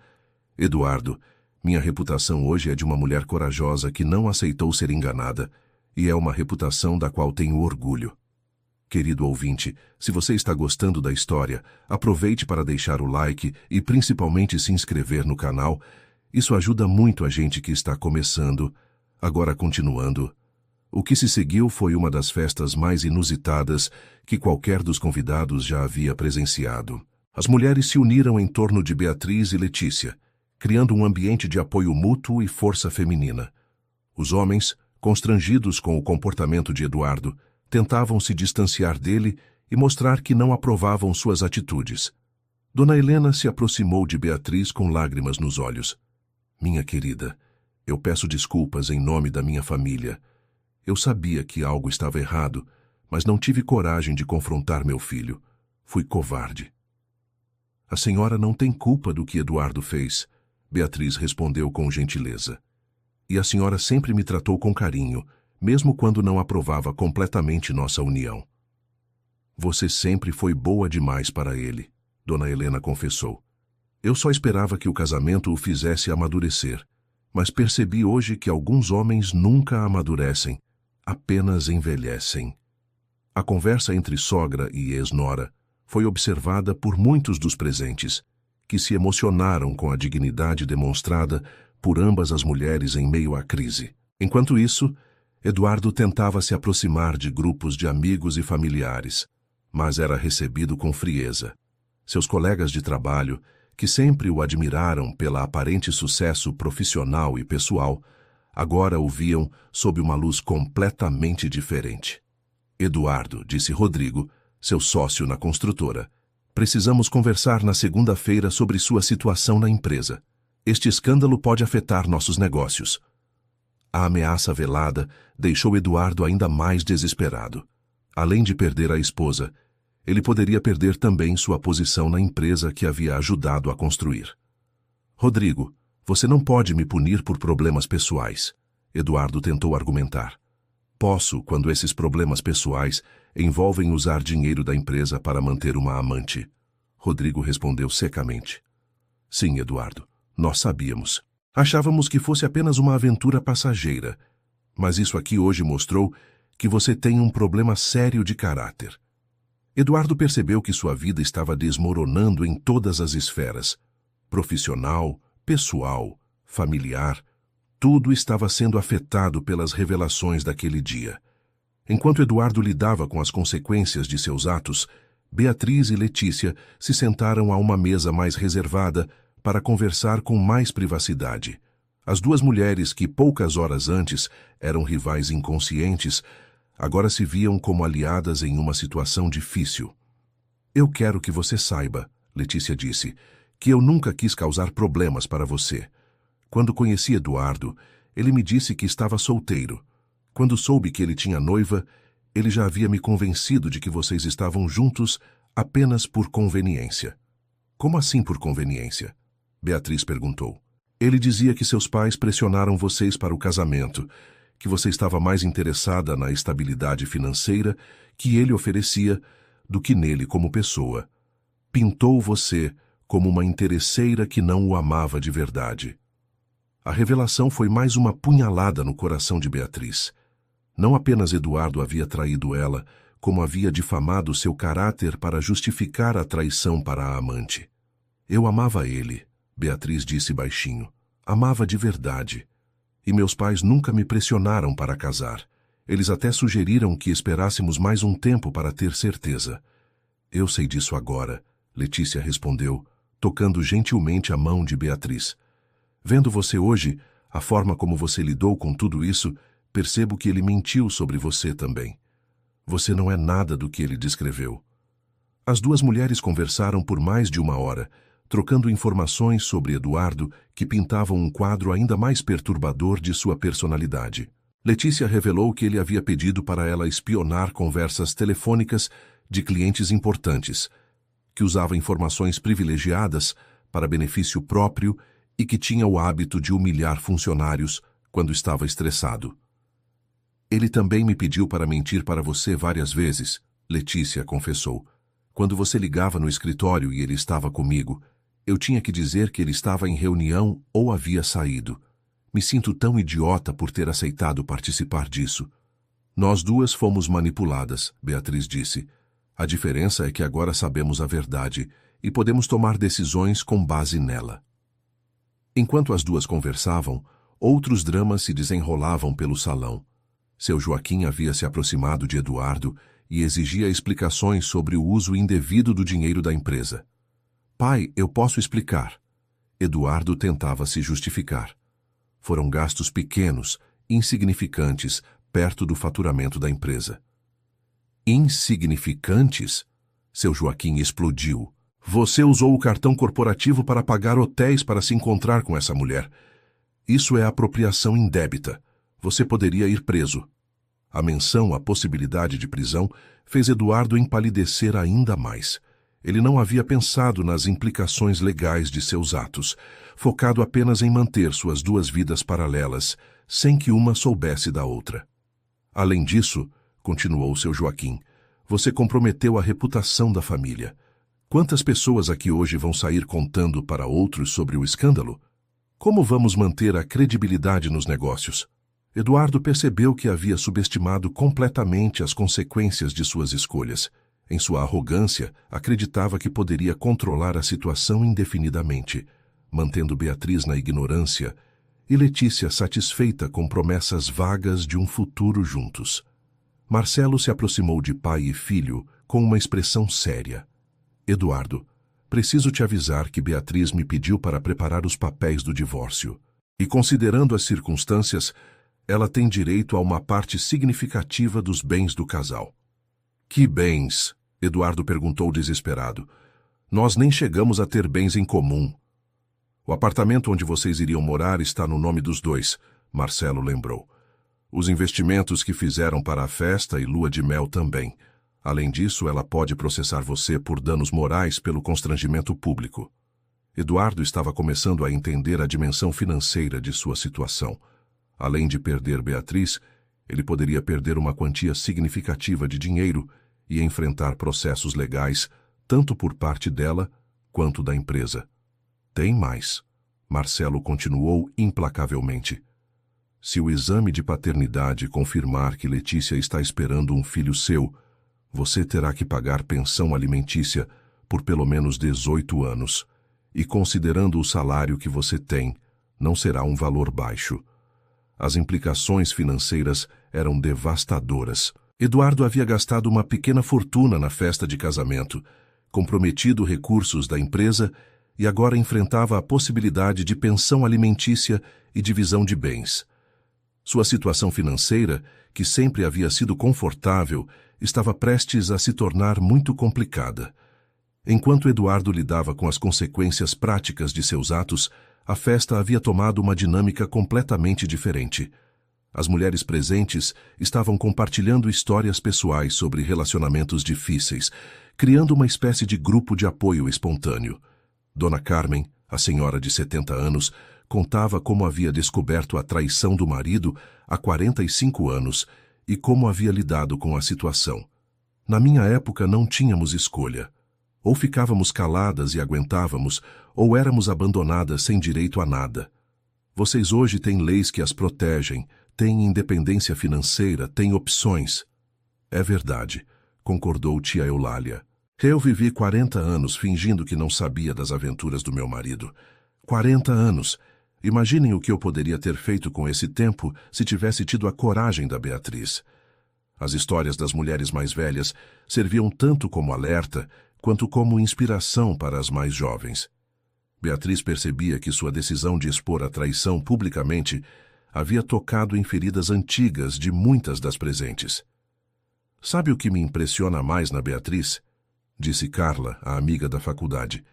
Eduardo, minha reputação hoje é de uma mulher corajosa que não aceitou ser enganada, e é uma reputação da qual tenho orgulho. Querido ouvinte, se você está gostando da história, aproveite para deixar o like e principalmente se inscrever no canal. Isso ajuda muito a gente que está começando. Agora continuando. O que se seguiu foi uma das festas mais inusitadas que qualquer dos convidados já havia presenciado. As mulheres se uniram em torno de Beatriz e Letícia, criando um ambiente de apoio mútuo e força feminina. Os homens, constrangidos com o comportamento de Eduardo, tentavam se distanciar dele e mostrar que não aprovavam suas atitudes. Dona Helena se aproximou de Beatriz com lágrimas nos olhos. Minha querida, eu peço desculpas em nome da minha família. Eu sabia que algo estava errado, mas não tive coragem de confrontar meu filho. Fui covarde. A senhora não tem culpa do que Eduardo fez, Beatriz respondeu com gentileza. E a senhora sempre me tratou com carinho, mesmo quando não aprovava completamente nossa união. Você sempre foi boa demais para ele, Dona Helena confessou. Eu só esperava que o casamento o fizesse amadurecer, mas percebi hoje que alguns homens nunca amadurecem, apenas envelhecem. A conversa entre sogra e ex-nora foi observada por muitos dos presentes, que se emocionaram com a dignidade demonstrada por ambas as mulheres em meio à crise. Enquanto isso, Eduardo tentava se aproximar de grupos de amigos e familiares, mas era recebido com frieza. Seus colegas de trabalho, que sempre o admiraram pela aparente sucesso profissional e pessoal, agora o viam sob uma luz completamente diferente. Eduardo, disse Rodrigo, seu sócio na construtora, precisamos conversar na segunda-feira sobre sua situação na empresa. Este escândalo pode afetar nossos negócios. A ameaça velada deixou Eduardo ainda mais desesperado. Além de perder a esposa, ele poderia perder também sua posição na empresa que havia ajudado a construir. Rodrigo, você não pode me punir por problemas pessoais, Eduardo tentou argumentar. Posso, quando esses problemas pessoais envolvem usar dinheiro da empresa para manter uma amante. Rodrigo respondeu secamente. Sim, Eduardo, nós sabíamos. Achávamos que fosse apenas uma aventura passageira, mas isso aqui hoje mostrou que você tem um problema sério de caráter. Eduardo percebeu que sua vida estava desmoronando em todas as esferas. Profissional, pessoal, familiar, tudo estava sendo afetado pelas revelações daquele dia. Enquanto Eduardo lidava com as consequências de seus atos, Beatriz e Letícia se sentaram a uma mesa mais reservada para conversar com mais privacidade. As duas mulheres que poucas horas antes eram rivais inconscientes, agora se viam como aliadas em uma situação difícil. Eu quero que você saiba, Letícia disse, que eu nunca quis causar problemas para você. Quando conheci Eduardo, ele me disse que estava solteiro. Quando soube que ele tinha noiva, ele já havia me convencido de que vocês estavam juntos apenas por conveniência. Como assim por conveniência? Beatriz perguntou. Ele dizia que seus pais pressionaram vocês para o casamento, que você estava mais interessada na estabilidade financeira que ele oferecia do que nele como pessoa. Pintou você como uma interesseira que não o amava de verdade. A revelação foi mais uma punhalada no coração de Beatriz. Não apenas Eduardo havia traído ela, como havia difamado seu caráter para justificar a traição para a amante. Eu amava ele, Beatriz disse baixinho. Amava de verdade. E meus pais nunca me pressionaram para casar. Eles até sugeriram que esperássemos mais um tempo para ter certeza. Eu sei disso agora, Letícia respondeu, tocando gentilmente a mão de Beatriz. Vendo você hoje, a forma como você lidou com tudo isso, percebo que ele mentiu sobre você também. Você não é nada do que ele descreveu. As duas mulheres conversaram por mais de 1 hora, trocando informações sobre Eduardo que pintavam um quadro ainda mais perturbador de sua personalidade. Letícia revelou que ele havia pedido para ela espionar conversas telefônicas de clientes importantes, que usava informações privilegiadas para benefício próprio e que tinha o hábito de humilhar funcionários quando estava estressado. Ele também me pediu para mentir para você várias vezes, Letícia confessou. Quando você ligava no escritório e ele estava comigo, eu tinha que dizer que ele estava em reunião ou havia saído. Me sinto tão idiota por ter aceitado participar disso. Nós duas fomos manipuladas, Beatriz disse. A diferença é que agora sabemos a verdade e podemos tomar decisões com base nela. Enquanto as duas conversavam, outros dramas se desenrolavam pelo salão. Seu Joaquim havia se aproximado de Eduardo e exigia explicações sobre o uso indevido do dinheiro da empresa. Pai, eu posso explicar. Eduardo tentava se justificar. Foram gastos pequenos, insignificantes, perto do faturamento da empresa. Insignificantes? Seu Joaquim explodiu. Você usou o cartão corporativo para pagar hotéis para se encontrar com essa mulher. Isso é apropriação indébita. Você poderia ir preso. A menção à possibilidade de prisão fez Eduardo empalidecer ainda mais. Ele não havia pensado nas implicações legais de seus atos, focado apenas em manter suas duas vidas paralelas, sem que uma soubesse da outra. Além disso, continuou seu Joaquim, você comprometeu a reputação da família. Quantas pessoas aqui hoje vão sair contando para outros sobre o escândalo? Como vamos manter a credibilidade nos negócios? Eduardo percebeu que havia subestimado completamente as consequências de suas escolhas. Em sua arrogância, acreditava que poderia controlar a situação indefinidamente, mantendo Beatriz na ignorância e Letícia satisfeita com promessas vagas de um futuro juntos. Marcelo se aproximou de pai e filho com uma expressão séria. Eduardo, preciso te avisar que Beatriz me pediu para preparar os papéis do divórcio. E considerando as circunstâncias, ela tem direito a uma parte significativa dos bens do casal. Que bens? Eduardo perguntou desesperado. Nós nem chegamos a ter bens em comum. O apartamento onde vocês iriam morar está no nome dos dois, Marcelo lembrou. Os investimentos que fizeram para a festa e lua de mel também. Além disso, ela pode processar você por danos morais pelo constrangimento público. Eduardo estava começando a entender a dimensão financeira de sua situação. Além de perder Beatriz, ele poderia perder uma quantia significativa de dinheiro e enfrentar processos legais, tanto por parte dela quanto da empresa. Tem mais. Marcelo continuou implacavelmente. Se o exame de paternidade confirmar que Letícia está esperando um filho seu, você terá que pagar pensão alimentícia por pelo menos 18 anos. E considerando o salário que você tem, não será um valor baixo. As implicações financeiras eram devastadoras. Eduardo havia gastado uma pequena fortuna na festa de casamento, comprometido recursos da empresa e agora enfrentava a possibilidade de pensão alimentícia e divisão de bens. Sua situação financeira, que sempre havia sido confortável, estava prestes a se tornar muito complicada. Enquanto Eduardo lidava com as consequências práticas de seus atos, a festa havia tomado uma dinâmica completamente diferente. As mulheres presentes estavam compartilhando histórias pessoais sobre relacionamentos difíceis, criando uma espécie de grupo de apoio espontâneo. Dona Carmen, a senhora de 70 anos, contava como havia descoberto a traição do marido há 45 anos e como havia lidado com a situação. Na minha época não tínhamos escolha. Ou ficávamos caladas e aguentávamos, ou éramos abandonadas sem direito a nada. Vocês hoje têm leis que as protegem, têm independência financeira, têm opções. É verdade, concordou tia Eulália. Eu vivi 40 anos fingindo que não sabia das aventuras do meu marido. 40 anos. Imaginem o que eu poderia ter feito com esse tempo se tivesse tido a coragem da Beatriz. As histórias das mulheres mais velhas serviam tanto como alerta, quanto como inspiração para as mais jovens. Beatriz percebia que sua decisão de expor a traição publicamente havia tocado em feridas antigas de muitas das presentes. Sabe o que me impressiona mais na Beatriz? Disse Carla, a amiga da faculdade.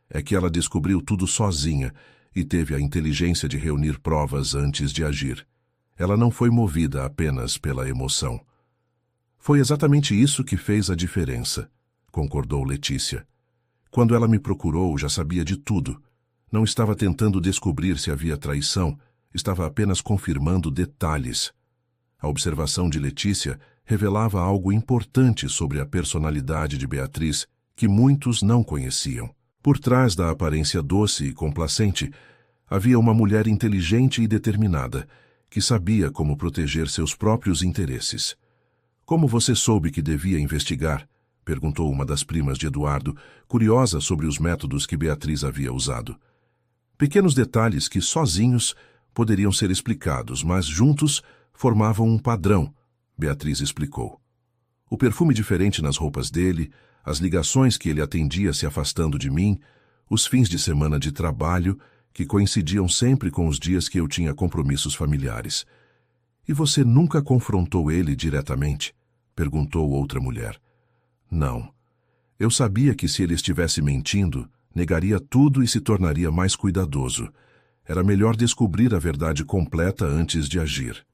É que ela descobriu tudo sozinha e teve a inteligência de reunir provas antes de agir. Ela não foi movida apenas pela emoção. Foi exatamente isso que fez a diferença, concordou Letícia. Quando ela me procurou, já sabia de tudo. Não estava tentando descobrir se havia traição, estava apenas confirmando detalhes. A observação de Letícia revelava algo importante sobre a personalidade de Beatriz que muitos não conheciam. Por trás da aparência doce e complacente, havia uma mulher inteligente e determinada, que sabia como proteger seus próprios interesses. Como você soube que devia investigar? Perguntou uma das primas de Eduardo, curiosa sobre os métodos que Beatriz havia usado. Pequenos detalhes que, sozinhos, poderiam ser explicados, mas juntos formavam um padrão, Beatriz explicou. O perfume diferente nas roupas dele, as ligações que ele atendia se afastando de mim, os fins de semana de trabalho, que coincidiam sempre com os dias que eu tinha compromissos familiares. E você nunca confrontou ele diretamente? Perguntou outra mulher. Não. Eu sabia que se ele estivesse mentindo, negaria tudo e se tornaria mais cuidadoso. Era melhor descobrir a verdade completa antes de agir.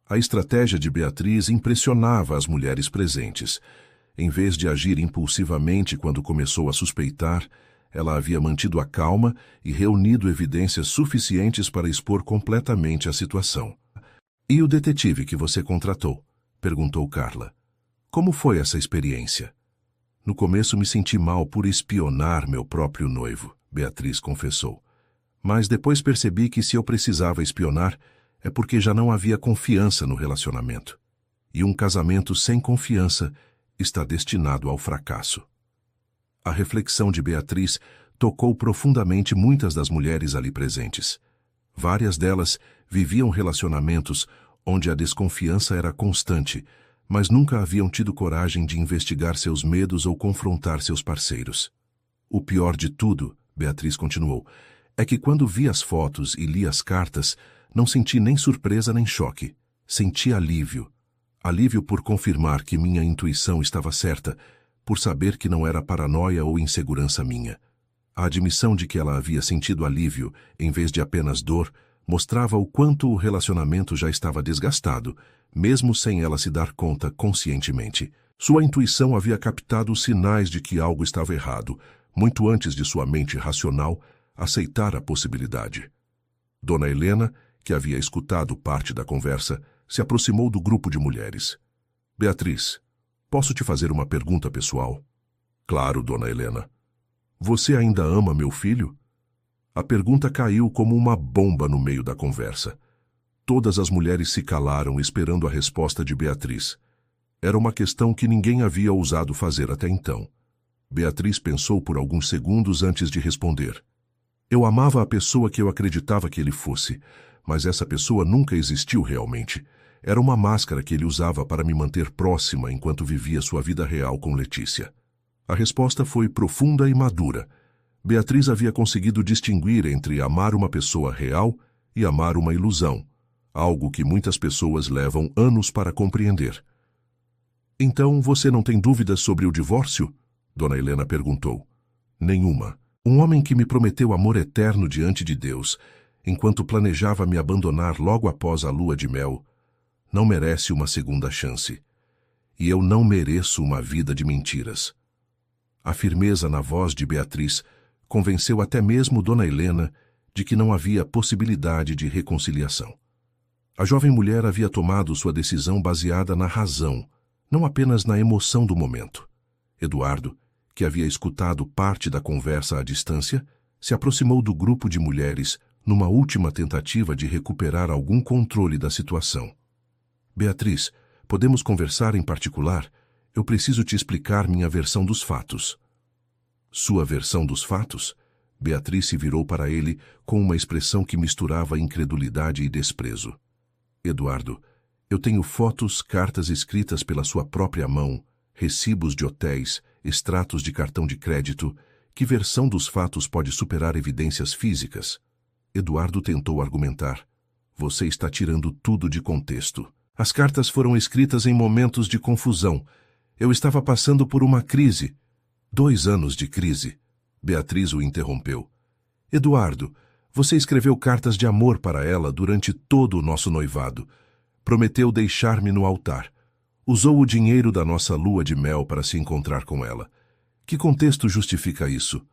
A estratégia de Beatriz impressionava as mulheres presentes. Em vez de agir impulsivamente quando começou a suspeitar, ela havia mantido a calma e reunido evidências suficientes para expor completamente a situação. E o detetive que você contratou? Perguntou Carla. Como foi essa experiência? No começo me senti mal por espionar meu próprio noivo, Beatriz confessou. Mas depois percebi que se eu precisava espionar, é porque já não havia confiança no relacionamento. E um casamento sem confiança está destinado ao fracasso. A reflexão de Beatriz tocou profundamente muitas das mulheres ali presentes. Várias delas viviam relacionamentos onde a desconfiança era constante, mas nunca haviam tido coragem de investigar seus medos ou confrontar seus parceiros. O pior de tudo, Beatriz continuou, é que quando vi as fotos e li as cartas, não senti nem surpresa nem choque. Senti alívio. Alívio por confirmar que minha intuição estava certa, por saber que não era paranoia ou insegurança minha. A admissão de que ela havia sentido alívio, em vez de apenas dor, mostrava o quanto o relacionamento já estava desgastado, mesmo sem ela se dar conta conscientemente. Sua intuição havia captado os sinais de que algo estava errado, muito antes de sua mente racional aceitar a possibilidade. Dona Helena, que havia escutado parte da conversa, se aproximou do grupo de mulheres. Beatriz, posso te fazer uma pergunta pessoal? Claro, Dona Helena. Você ainda ama meu filho? A pergunta caiu como uma bomba no meio da conversa. Todas as mulheres se calaram esperando a resposta de Beatriz. Era uma questão que ninguém havia ousado fazer até então. Beatriz pensou por alguns segundos antes de responder. Eu amava a pessoa que eu acreditava que ele fosse, mas essa pessoa nunca existiu realmente. Era uma máscara que ele usava para me manter próxima enquanto vivia sua vida real com Letícia. A resposta foi profunda e madura. Beatriz havia conseguido distinguir entre amar uma pessoa real e amar uma ilusão, algo que muitas pessoas levam anos para compreender. Então você não tem dúvidas sobre o divórcio? Dona Helena perguntou. Nenhuma. Um homem que me prometeu amor eterno diante de Deus, enquanto planejava me abandonar logo após a lua de mel, não merece uma segunda chance. E eu não mereço uma vida de mentiras. A firmeza na voz de Beatriz convenceu até mesmo Dona Helena de que não havia possibilidade de reconciliação. A jovem mulher havia tomado sua decisão baseada na razão, não apenas na emoção do momento. Eduardo, que havia escutado parte da conversa à distância, se aproximou do grupo de mulheres numa última tentativa de recuperar algum controle da situação. Beatriz, podemos conversar em particular? Eu preciso te explicar minha versão dos fatos. Sua versão dos fatos? Beatriz se virou para ele com uma expressão que misturava incredulidade e desprezo. Eduardo, eu tenho fotos, cartas escritas pela sua própria mão, recibos de hotéis, extratos de cartão de crédito. Que versão dos fatos pode superar evidências físicas? Eduardo tentou argumentar. Você está tirando tudo de contexto. As cartas foram escritas em momentos de confusão. Eu estava passando por uma crise. 2 anos de crise. Beatriz o interrompeu. Eduardo, você escreveu cartas de amor para ela durante todo o nosso noivado. Prometeu deixar-me no altar. Usou o dinheiro da nossa lua de mel para se encontrar com ela. Que contexto justifica isso?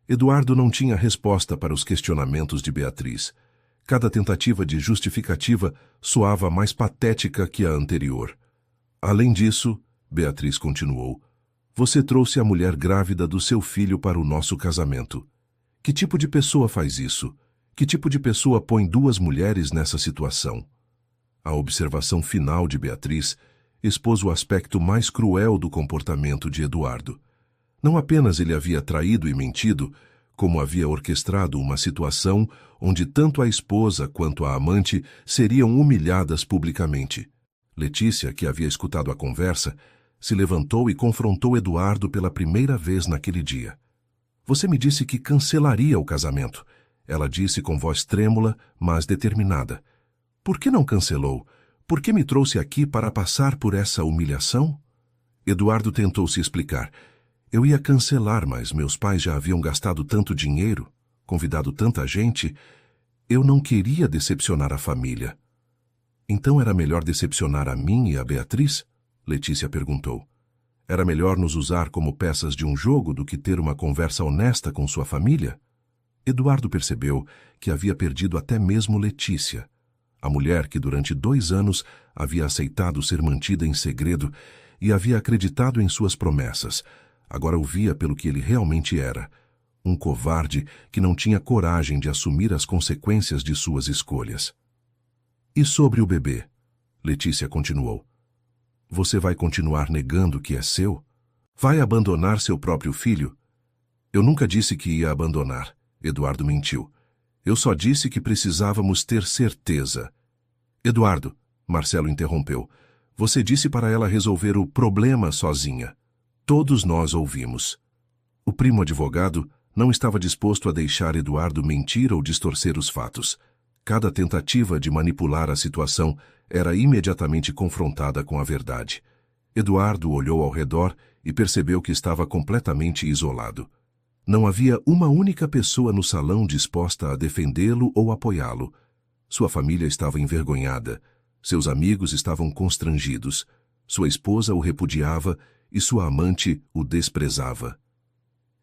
Eduardo não tinha resposta para os questionamentos de Beatriz. Cada tentativa de justificativa soava mais patética que a anterior. Além disso, Beatriz continuou, você trouxe a mulher grávida do seu filho para o nosso casamento. Que tipo de pessoa faz isso? Que tipo de pessoa põe 2 mulheres nessa situação? A observação final de Beatriz expôs o aspecto mais cruel do comportamento de Eduardo. Não apenas ele havia traído e mentido, como havia orquestrado uma situação onde tanto a esposa quanto a amante seriam humilhadas publicamente. Letícia, que havia escutado a conversa, se levantou e confrontou Eduardo pela primeira vez naquele dia. Você me disse que cancelaria o casamento. Ela disse com voz trêmula, mas determinada. Por que não cancelou? Por que me trouxe aqui para passar por essa humilhação? Eduardo tentou se explicar. Eu ia cancelar, mas meus pais já haviam gastado tanto dinheiro, convidado tanta gente. Eu não queria decepcionar a família. Então era melhor decepcionar a mim e a Beatriz? Letícia perguntou. Era melhor nos usar como peças de um jogo do que ter uma conversa honesta com sua família? Eduardo percebeu que havia perdido até mesmo Letícia, a mulher que durante 2 anos havia aceitado ser mantida em segredo e havia acreditado em suas promessas. Agora o via pelo que ele realmente era, um covarde que não tinha coragem de assumir as consequências de suas escolhas. E sobre o bebê? Letícia continuou. Você vai continuar negando que é seu? Vai abandonar seu próprio filho? Eu nunca disse que ia abandonar. Eduardo mentiu. Eu só disse que precisávamos ter certeza. Eduardo, Marcelo interrompeu, você disse para ela resolver o problema sozinha. Todos nós ouvimos. O primo advogado não estava disposto a deixar Eduardo mentir ou distorcer os fatos. Cada tentativa de manipular a situação era imediatamente confrontada com a verdade. Eduardo olhou ao redor e percebeu que estava completamente isolado. Não havia uma única pessoa no salão disposta a defendê-lo ou apoiá-lo. Sua família estava envergonhada. Seus amigos estavam constrangidos. Sua esposa o repudiava e sua amante o desprezava.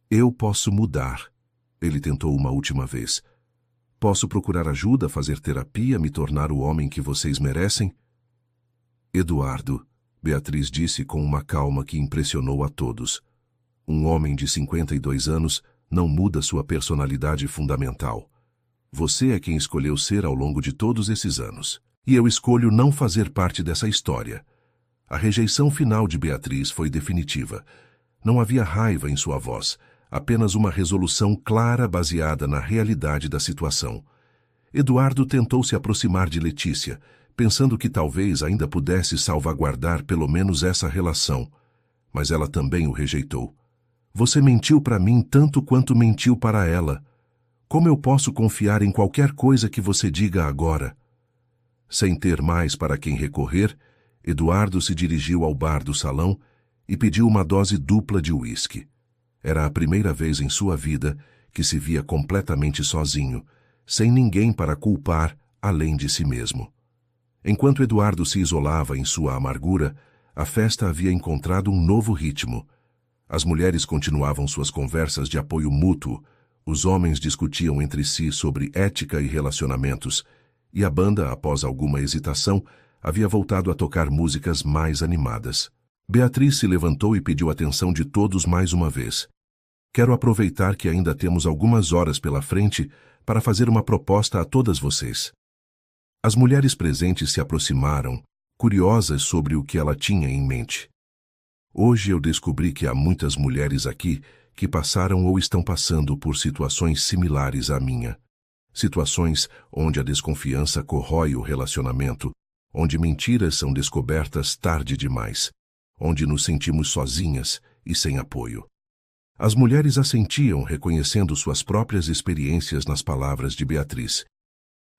Eu posso mudar, ele tentou uma última vez. Posso procurar ajuda, fazer terapia, me tornar o homem que vocês merecem? Eduardo, Beatriz disse com uma calma que impressionou a todos. Um homem de 52 anos não muda sua personalidade fundamental. Você é quem escolheu ser ao longo de todos esses anos. E eu escolho não fazer parte dessa história. A rejeição final de Beatriz foi definitiva. Não havia raiva em sua voz, apenas uma resolução clara baseada na realidade da situação. Eduardo tentou se aproximar de Letícia, pensando que talvez ainda pudesse salvaguardar pelo menos essa relação, mas ela também o rejeitou. Você mentiu para mim tanto quanto mentiu para ela. Como eu posso confiar em qualquer coisa que você diga agora? Sem ter mais para quem recorrer, Eduardo se dirigiu ao bar do salão e pediu uma dose dupla de uísque. Era a primeira vez em sua vida que se via completamente sozinho, sem ninguém para culpar além de si mesmo. Enquanto Eduardo se isolava em sua amargura, a festa havia encontrado um novo ritmo. As mulheres continuavam suas conversas de apoio mútuo, os homens discutiam entre si sobre ética e relacionamentos, e a banda, após alguma hesitação, havia voltado a tocar músicas mais animadas. Beatriz se levantou e pediu atenção de todos mais uma vez. Quero aproveitar que ainda temos algumas horas pela frente para fazer uma proposta a todas vocês. As mulheres presentes se aproximaram, curiosas sobre o que ela tinha em mente. Hoje eu descobri que há muitas mulheres aqui que passaram ou estão passando por situações similares à minha. Situações onde a desconfiança corrói o relacionamento, onde mentiras são descobertas tarde demais, onde nos sentimos sozinhas e sem apoio. As mulheres assentiam, reconhecendo suas próprias experiências nas palavras de Beatriz.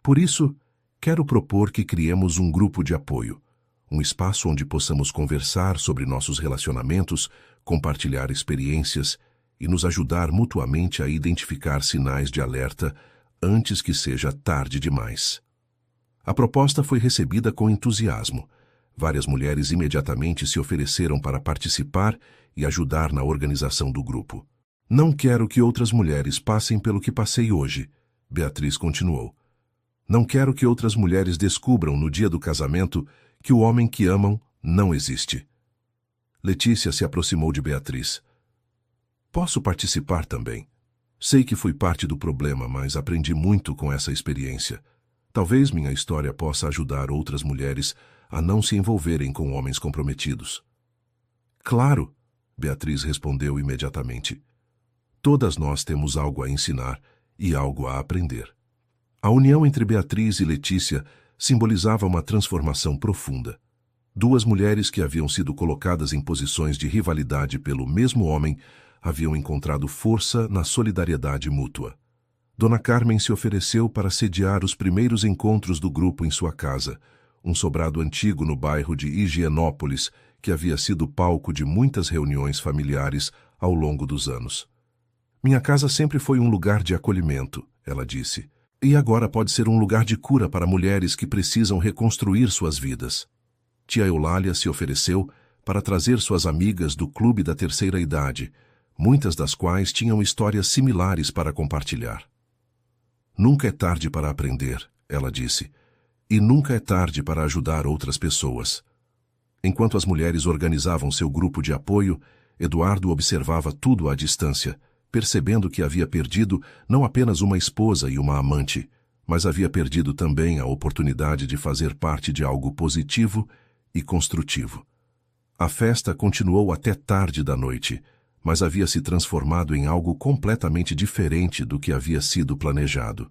Por isso, quero propor que criemos um grupo de apoio, um espaço onde possamos conversar sobre nossos relacionamentos, compartilhar experiências e nos ajudar mutuamente a identificar sinais de alerta antes que seja tarde demais. A proposta foi recebida com entusiasmo. Várias mulheres imediatamente se ofereceram para participar e ajudar na organização do grupo. Não quero que outras mulheres passem pelo que passei hoje, Beatriz continuou. Não quero que outras mulheres descubram no dia do casamento que o homem que amam não existe. Letícia se aproximou de Beatriz. Posso participar também. Sei que fui parte do problema, mas aprendi muito com essa experiência. Talvez minha história possa ajudar outras mulheres a não se envolverem com homens comprometidos. Claro, Beatriz respondeu imediatamente. Todas nós temos algo a ensinar e algo a aprender. A união entre Beatriz e Letícia simbolizava uma transformação profunda. Duas mulheres que haviam sido colocadas em posições de rivalidade pelo mesmo homem haviam encontrado força na solidariedade mútua. Dona Carmen se ofereceu para sediar os primeiros encontros do grupo em sua casa, um sobrado antigo no bairro de Higienópolis, que havia sido palco de muitas reuniões familiares ao longo dos anos. Minha casa sempre foi um lugar de acolhimento, ela disse, e agora pode ser um lugar de cura para mulheres que precisam reconstruir suas vidas. Tia Eulália se ofereceu para trazer suas amigas do clube da terceira idade, muitas das quais tinham histórias similares para compartilhar. Nunca é tarde para aprender, ela disse, e nunca é tarde para ajudar outras pessoas. Enquanto as mulheres organizavam seu grupo de apoio, Eduardo observava tudo à distância, percebendo que havia perdido não apenas uma esposa e uma amante, mas havia perdido também a oportunidade de fazer parte de algo positivo e construtivo. A festa continuou até tarde da noite, mas havia se transformado em algo completamente diferente do que havia sido planejado.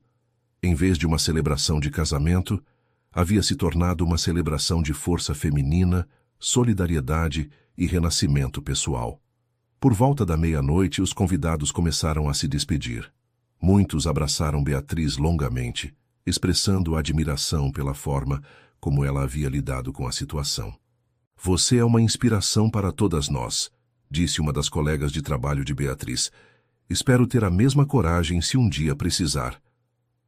Em vez de uma celebração de casamento, havia se tornado uma celebração de força feminina, solidariedade e renascimento pessoal. Por volta da meia-noite, os convidados começaram a se despedir. Muitos abraçaram Beatriz longamente, expressando admiração pela forma como ela havia lidado com a situação. Você é uma inspiração para todas nós, disse uma das colegas de trabalho de Beatriz. Espero ter a mesma coragem se um dia precisar.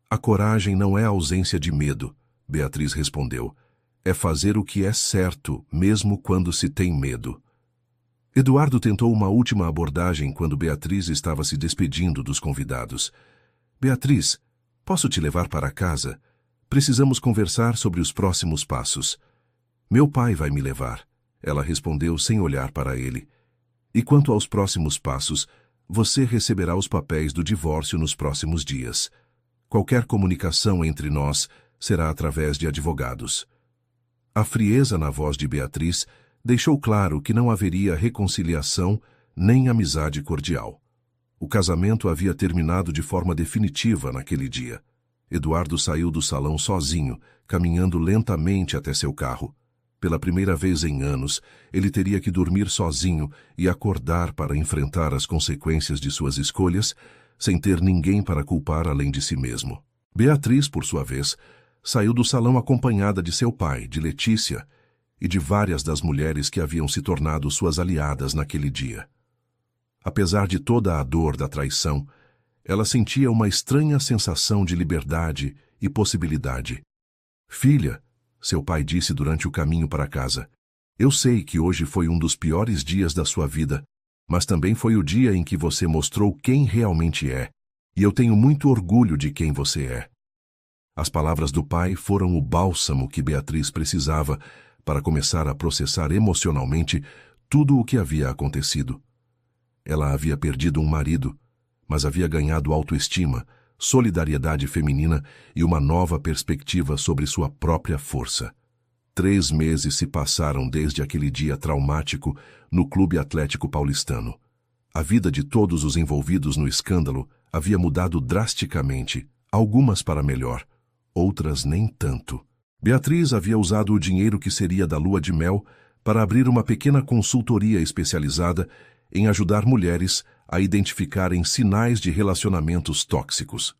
A coragem não é a ausência de medo, Beatriz respondeu. É fazer o que é certo, mesmo quando se tem medo. Eduardo tentou uma última abordagem quando Beatriz estava se despedindo dos convidados. Beatriz, posso te levar para casa? Precisamos conversar sobre os próximos passos. Meu pai vai me levar, ela respondeu sem olhar para ele. E quanto aos próximos passos, você receberá os papéis do divórcio nos próximos dias. Qualquer comunicação entre nós será através de advogados. A frieza na voz de Beatriz deixou claro que não haveria reconciliação nem amizade cordial. O casamento havia terminado de forma definitiva naquele dia. Eduardo saiu do salão sozinho, caminhando lentamente até seu carro. Pela primeira vez em anos, ele teria que dormir sozinho e acordar para enfrentar as consequências de suas escolhas, sem ter ninguém para culpar além de si mesmo. Beatriz, por sua vez, saiu do salão acompanhada de seu pai, de Letícia, e de várias das mulheres que haviam se tornado suas aliadas naquele dia. Apesar de toda a dor da traição, ela sentia uma estranha sensação de liberdade e possibilidade. Filha, seu pai disse durante o caminho para casa, eu sei que hoje foi um dos piores dias da sua vida, mas também foi o dia em que você mostrou quem realmente é, e eu tenho muito orgulho de quem você é. As palavras do pai foram o bálsamo que Beatriz precisava para começar a processar emocionalmente tudo o que havia acontecido. Ela havia perdido um marido, mas havia ganhado autoestima, solidariedade feminina e uma nova perspectiva sobre sua própria força. 3 meses se passaram desde aquele dia traumático no Clube Atlético Paulistano. A vida de todos os envolvidos no escândalo havia mudado drasticamente, algumas para melhor, outras nem tanto. Beatriz havia usado o dinheiro que seria da lua de mel para abrir uma pequena consultoria especializada em ajudar mulheres a identificarem sinais de relacionamentos tóxicos.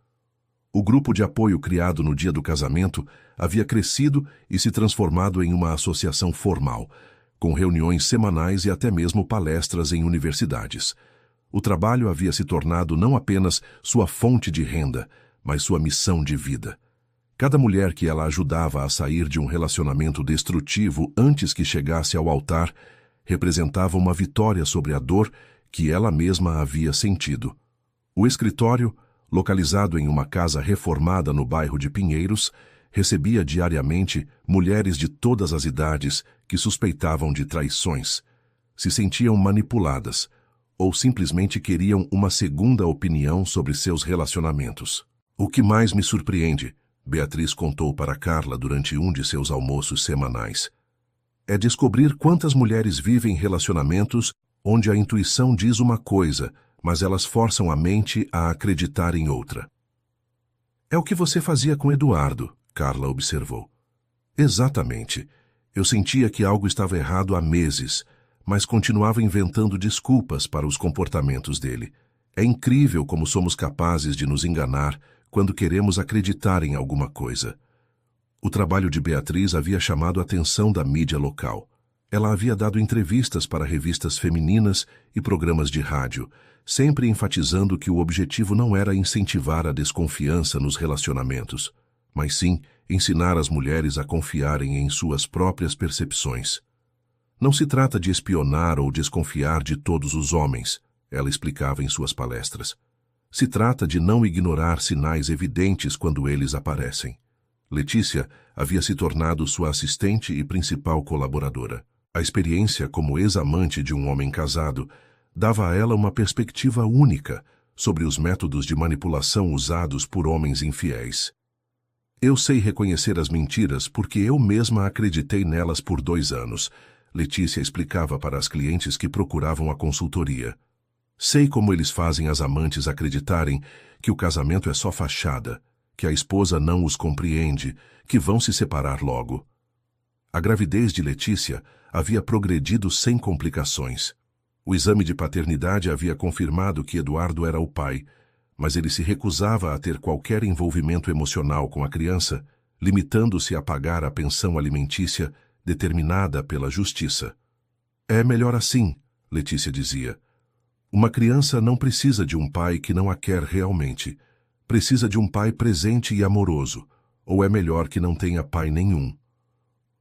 O grupo de apoio criado no dia do casamento havia crescido e se transformado em uma associação formal, com reuniões semanais e até mesmo palestras em universidades. O trabalho havia se tornado não apenas sua fonte de renda, mas sua missão de vida. Cada mulher que ela ajudava a sair de um relacionamento destrutivo antes que chegasse ao altar representava uma vitória sobre a dor que ela mesma havia sentido. O escritório, localizado em uma casa reformada no bairro de Pinheiros, recebia diariamente mulheres de todas as idades que suspeitavam de traições, se sentiam manipuladas ou simplesmente queriam uma segunda opinião sobre seus relacionamentos. O que mais me surpreende, Beatriz contou para Carla durante um de seus almoços semanais, é descobrir quantas mulheres vivem relacionamentos onde a intuição diz uma coisa, mas elas forçam a mente a acreditar em outra. É o que você fazia com Eduardo, Carla observou. Exatamente. Eu sentia que algo estava errado há meses, mas continuava inventando desculpas para os comportamentos dele. É incrível como somos capazes de nos enganar quando queremos acreditar em alguma coisa. O trabalho de Beatriz havia chamado a atenção da mídia local. Ela havia dado entrevistas para revistas femininas e programas de rádio, sempre enfatizando que o objetivo não era incentivar a desconfiança nos relacionamentos, mas sim ensinar as mulheres a confiarem em suas próprias percepções. Não se trata de espionar ou desconfiar de todos os homens, ela explicava em suas palestras. Se trata de não ignorar sinais evidentes quando eles aparecem. Letícia havia se tornado sua assistente e principal colaboradora. A experiência como ex-amante de um homem casado dava a ela uma perspectiva única sobre os métodos de manipulação usados por homens infiéis. Eu sei reconhecer as mentiras porque eu mesma acreditei nelas por 2 anos, Letícia explicava para as clientes que procuravam a consultoria. Sei como eles fazem as amantes acreditarem que o casamento é só fachada, que a esposa não os compreende, que vão se separar logo. A gravidez de Letícia havia progredido sem complicações. O exame de paternidade havia confirmado que Eduardo era o pai, mas ele se recusava a ter qualquer envolvimento emocional com a criança, limitando-se a pagar a pensão alimentícia determinada pela justiça. É melhor assim, Letícia dizia. Uma criança não precisa de um pai que não a quer realmente. Precisa de um pai presente e amoroso, ou é melhor que não tenha pai nenhum.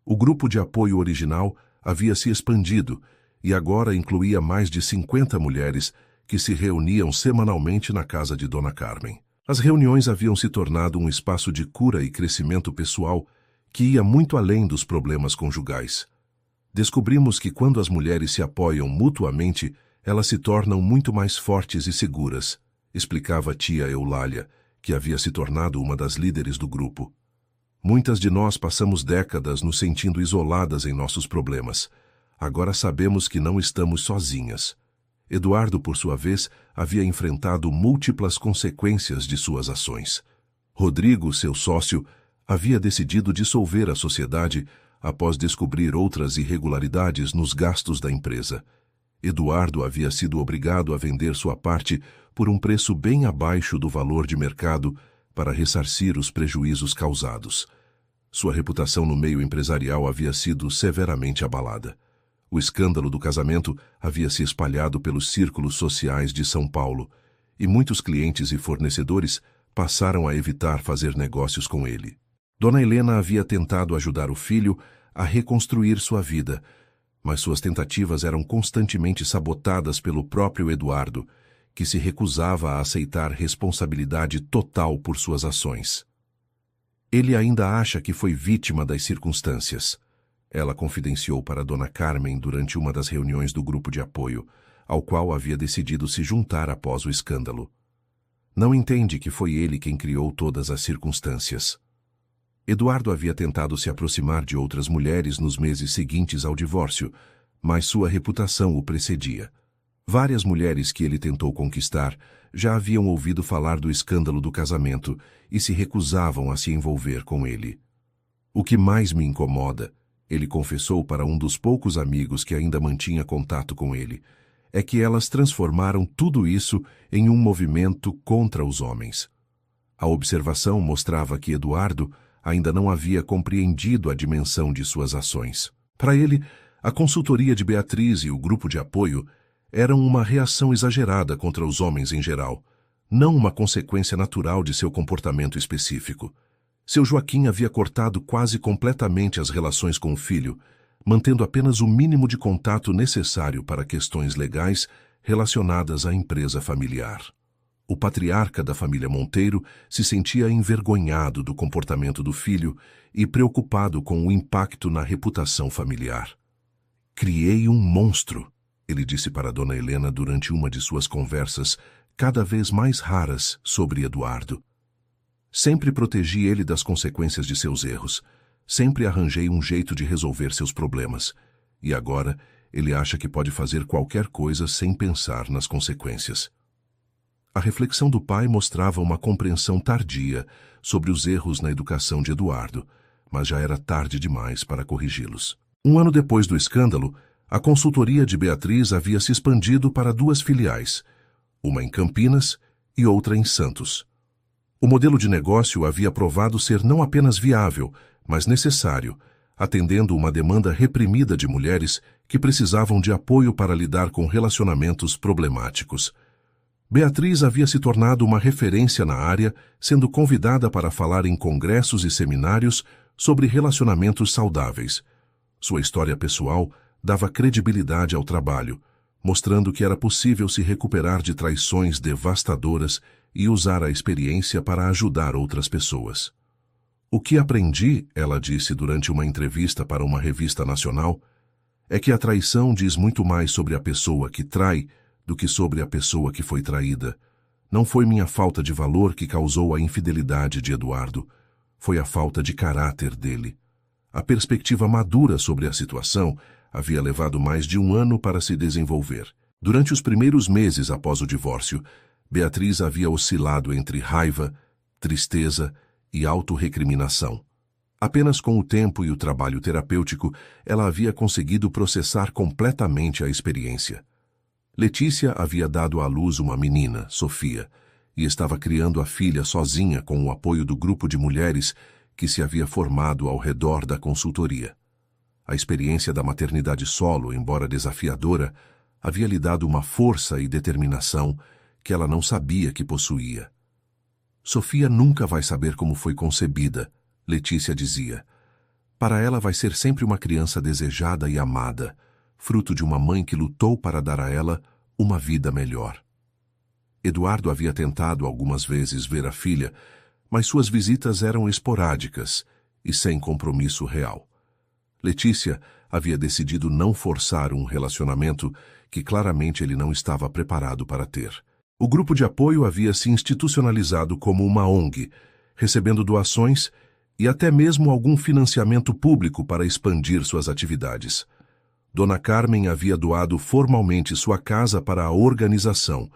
O grupo de apoio original havia se expandido e agora incluía mais de 50 mulheres que se reuniam semanalmente na casa de Dona Carmen. As reuniões haviam se tornado um espaço de cura e crescimento pessoal que ia muito além dos problemas conjugais. Descobrimos que quando as mulheres se apoiam mutuamente, elas se tornam muito mais fortes e seguras, explicava a tia Eulália, que havia se tornado uma das líderes do grupo. Muitas de nós passamos décadas nos sentindo isoladas em nossos problemas. Agora sabemos que não estamos sozinhas. Eduardo, por sua vez, havia enfrentado múltiplas consequências de suas ações. Rodrigo, seu sócio, havia decidido dissolver a sociedade após descobrir outras irregularidades nos gastos da empresa. Eduardo havia sido obrigado a vender sua parte por um preço bem abaixo do valor de mercado para ressarcir os prejuízos causados. Sua reputação no meio empresarial havia sido severamente abalada. O escândalo do casamento havia se espalhado pelos círculos sociais de São Paulo, e muitos clientes e fornecedores passaram a evitar fazer negócios com ele. Dona Helena havia tentado ajudar o filho a reconstruir sua vida, mas suas tentativas eram constantemente sabotadas pelo próprio Eduardo, que se recusava a aceitar responsabilidade total por suas ações. Ele ainda acha que foi vítima das circunstâncias. Ela confidenciou para Dona Carmen durante uma das reuniões do grupo de apoio, ao qual havia decidido se juntar após o escândalo. Não entende que foi ele quem criou todas as circunstâncias. Eduardo havia tentado se aproximar de outras mulheres nos meses seguintes ao divórcio, mas sua reputação o precedia. Várias mulheres que ele tentou conquistar já haviam ouvido falar do escândalo do casamento e se recusavam a se envolver com ele. O que mais me incomoda, ele confessou para um dos poucos amigos que ainda mantinha contato com ele, é que elas transformaram tudo isso em um movimento contra os homens. A observação mostrava que Eduardo ainda não havia compreendido a dimensão de suas ações. Para ele, a consultoria de Beatriz e o grupo de apoio eram uma reação exagerada contra os homens em geral, não uma consequência natural de seu comportamento específico. Seu Joaquim havia cortado quase completamente as relações com o filho, mantendo apenas o mínimo de contato necessário para questões legais relacionadas à empresa familiar. O patriarca da família Monteiro se sentia envergonhado do comportamento do filho e preocupado com o impacto na reputação familiar. "Criei um monstro", ele disse para Dona Helena durante uma de suas conversas cada vez mais raras sobre Eduardo. "Sempre protegi ele das consequências de seus erros. Sempre arranjei um jeito de resolver seus problemas. E agora ele acha que pode fazer qualquer coisa sem pensar nas consequências." A reflexão do pai mostrava uma compreensão tardia sobre os erros na educação de Eduardo, mas já era tarde demais para corrigi-los. Um ano depois do escândalo, a consultoria de Beatriz havia se expandido para 2 filiais, uma em Campinas e outra em Santos. O modelo de negócio havia provado ser não apenas viável, mas necessário, atendendo uma demanda reprimida de mulheres que precisavam de apoio para lidar com relacionamentos problemáticos. Beatriz havia se tornado uma referência na área, sendo convidada para falar em congressos e seminários sobre relacionamentos saudáveis. Sua história pessoal dava credibilidade ao trabalho, mostrando que era possível se recuperar de traições devastadoras e usar a experiência para ajudar outras pessoas. "O que aprendi", ela disse durante uma entrevista para uma revista nacional, "é que a traição diz muito mais sobre a pessoa que trai do que sobre a pessoa que foi traída. Não foi minha falta de valor que causou a infidelidade de Eduardo. Foi a falta de caráter dele." A perspectiva madura sobre a situação havia levado mais de 1 ano para se desenvolver. Durante os primeiros meses após o divórcio, Beatriz havia oscilado entre raiva, tristeza e autorrecriminação. Apenas com o tempo e o trabalho terapêutico, ela havia conseguido processar completamente a experiência. Letícia havia dado à luz uma menina, Sofia, e estava criando a filha sozinha com o apoio do grupo de mulheres que se havia formado ao redor da consultoria. A experiência da maternidade solo, embora desafiadora, havia lhe dado uma força e determinação que ela não sabia que possuía. "Sofia nunca vai saber como foi concebida", Letícia dizia. "Para ela vai ser sempre uma criança desejada e amada, fruto de uma mãe que lutou para dar a ela uma vida melhor." Eduardo havia tentado algumas vezes ver a filha, mas suas visitas eram esporádicas e sem compromisso real. Letícia havia decidido não forçar um relacionamento que claramente ele não estava preparado para ter. O grupo de apoio havia se institucionalizado como uma ONG, recebendo doações e até mesmo algum financiamento público para expandir suas atividades. Dona Carmen havia doado formalmente sua casa para a organização,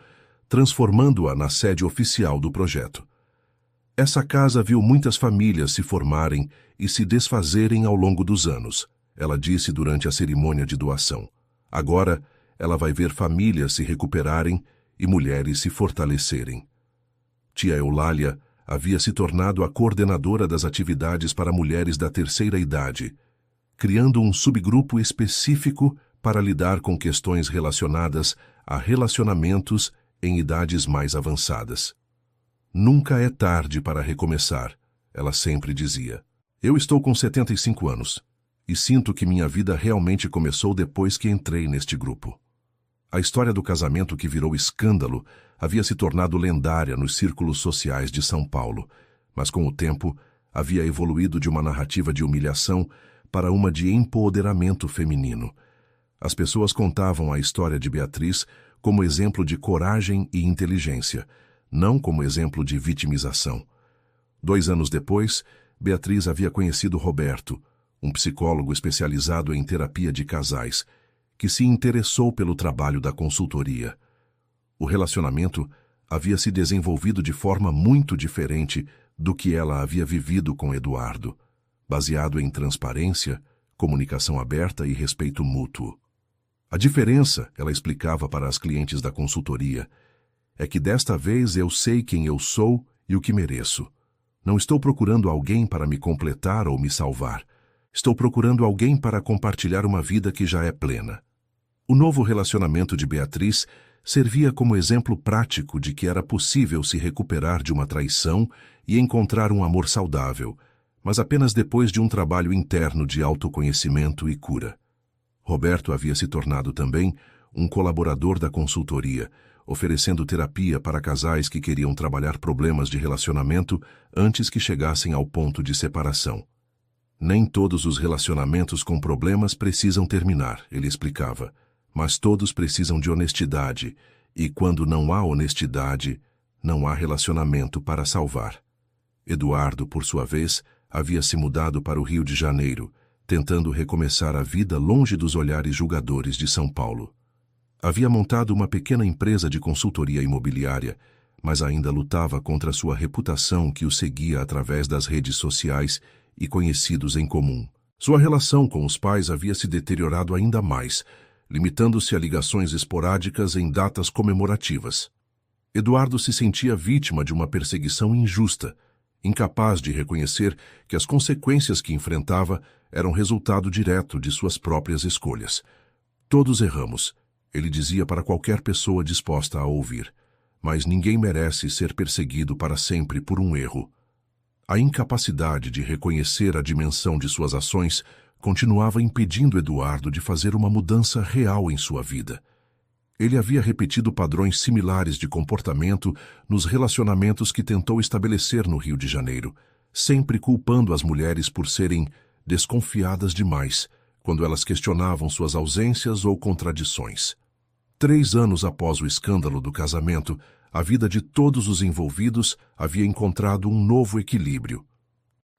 transformando-a na sede oficial do projeto. Essa casa viu muitas famílias se formarem e se desfazerem ao longo dos anos, ela disse durante a cerimônia de doação. Agora, ela vai ver famílias se recuperarem e mulheres se fortalecerem. Tia Eulália havia se tornado a coordenadora das atividades para mulheres da terceira idade, criando um subgrupo específico para lidar com questões relacionadas a relacionamentos em idades mais avançadas. "Nunca é tarde para recomeçar", ela sempre dizia. "Eu estou com 75 anos e sinto que minha vida realmente começou depois que entrei neste grupo." A história do casamento que virou escândalo havia se tornado lendária nos círculos sociais de São Paulo, mas com o tempo havia evoluído de uma narrativa de humilhação para uma de empoderamento feminino. As pessoas contavam a história de Beatriz como exemplo de coragem e inteligência, não como exemplo de vitimização. 2 anos depois, Beatriz havia conhecido Roberto, um psicólogo especializado em terapia de casais, que se interessou pelo trabalho da consultoria. O relacionamento havia se desenvolvido de forma muito diferente do que ela havia vivido com Eduardo, baseado em transparência, comunicação aberta e respeito mútuo. A diferença, ela explicava para as clientes da consultoria, é que desta vez eu sei quem eu sou e o que mereço. Não estou procurando alguém para me completar ou me salvar. Estou procurando alguém para compartilhar uma vida que já é plena. O novo relacionamento de Beatriz servia como exemplo prático de que era possível se recuperar de uma traição e encontrar um amor saudável, mas apenas depois de um trabalho interno de autoconhecimento e cura. Roberto havia se tornado também um colaborador da consultoria, oferecendo terapia para casais que queriam trabalhar problemas de relacionamento antes que chegassem ao ponto de separação. Nem todos os relacionamentos com problemas precisam terminar, ele explicava, mas todos precisam de honestidade, e quando não há honestidade, não há relacionamento para salvar. Eduardo, por sua vez, havia se mudado para o Rio de Janeiro, tentando recomeçar a vida longe dos olhares julgadores de São Paulo. Havia montado uma pequena empresa de consultoria imobiliária, mas ainda lutava contra sua reputação que o seguia através das redes sociais e conhecidos em comum. Sua relação com os pais havia se deteriorado ainda mais, limitando-se a ligações esporádicas em datas comemorativas. Eduardo se sentia vítima de uma perseguição injusta, incapaz de reconhecer que as consequências que enfrentava eram resultado direto de suas próprias escolhas. Todos erramos, ele dizia para qualquer pessoa disposta a ouvir, mas ninguém merece ser perseguido para sempre por um erro. A incapacidade de reconhecer a dimensão de suas ações continuava impedindo Eduardo de fazer uma mudança real em sua vida. Ele havia repetido padrões similares de comportamento nos relacionamentos que tentou estabelecer no Rio de Janeiro, sempre culpando as mulheres por serem desconfiadas demais, quando elas questionavam suas ausências ou contradições. 3 anos após o escândalo do casamento, a vida de todos os envolvidos havia encontrado um novo equilíbrio.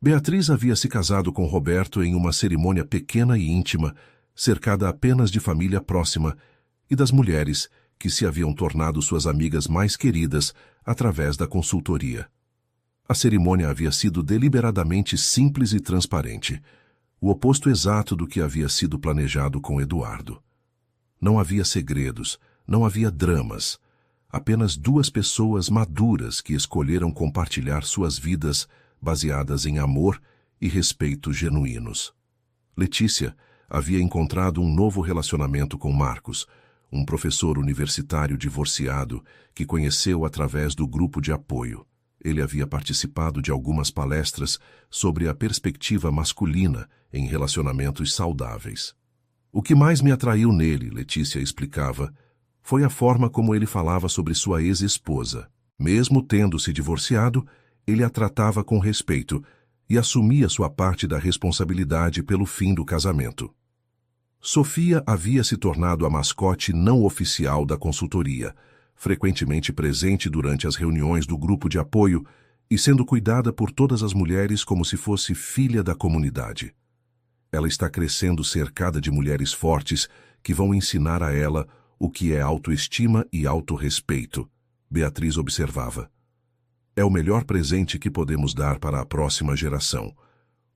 Beatriz havia se casado com Roberto em uma cerimônia pequena e íntima, cercada apenas de família próxima e das mulheres que se haviam tornado suas amigas mais queridas através da consultoria. A cerimônia havia sido deliberadamente simples e transparente, o oposto exato do que havia sido planejado com Eduardo. Não havia segredos, não havia dramas, apenas 2 pessoas maduras que escolheram compartilhar suas vidas baseadas em amor e respeito genuínos. Letícia havia encontrado um novo relacionamento com Marcos, um professor universitário divorciado que conheceu através do grupo de apoio. Ele havia participado de algumas palestras sobre a perspectiva masculina em relacionamentos saudáveis. O que mais me atraiu nele, Letícia explicava, foi a forma como ele falava sobre sua ex-esposa. Mesmo tendo se divorciado, ele a tratava com respeito e assumia sua parte da responsabilidade pelo fim do casamento. Sofia havia se tornado a mascote não oficial da consultoria, frequentemente presente durante as reuniões do grupo de apoio e sendo cuidada por todas as mulheres como se fosse filha da comunidade. Ela está crescendo cercada de mulheres fortes que vão ensinar a ela o que é autoestima e autorrespeito, Beatriz observava. É o melhor presente que podemos dar para a próxima geração.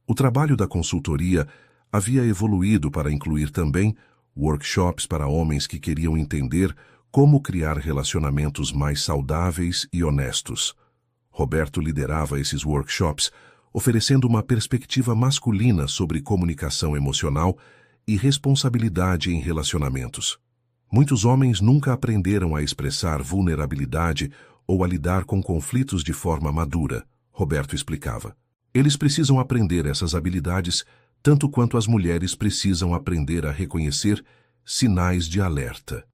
O trabalho da consultoria havia evoluído para incluir também workshops para homens que queriam entender como criar relacionamentos mais saudáveis e honestos. Roberto liderava esses workshops, oferecendo uma perspectiva masculina sobre comunicação emocional e responsabilidade em relacionamentos. Muitos homens nunca aprenderam a expressar vulnerabilidade ou a lidar com conflitos de forma madura, Roberto explicava. Eles precisam aprender essas habilidades tanto quanto as mulheres precisam aprender a reconhecer sinais de alerta.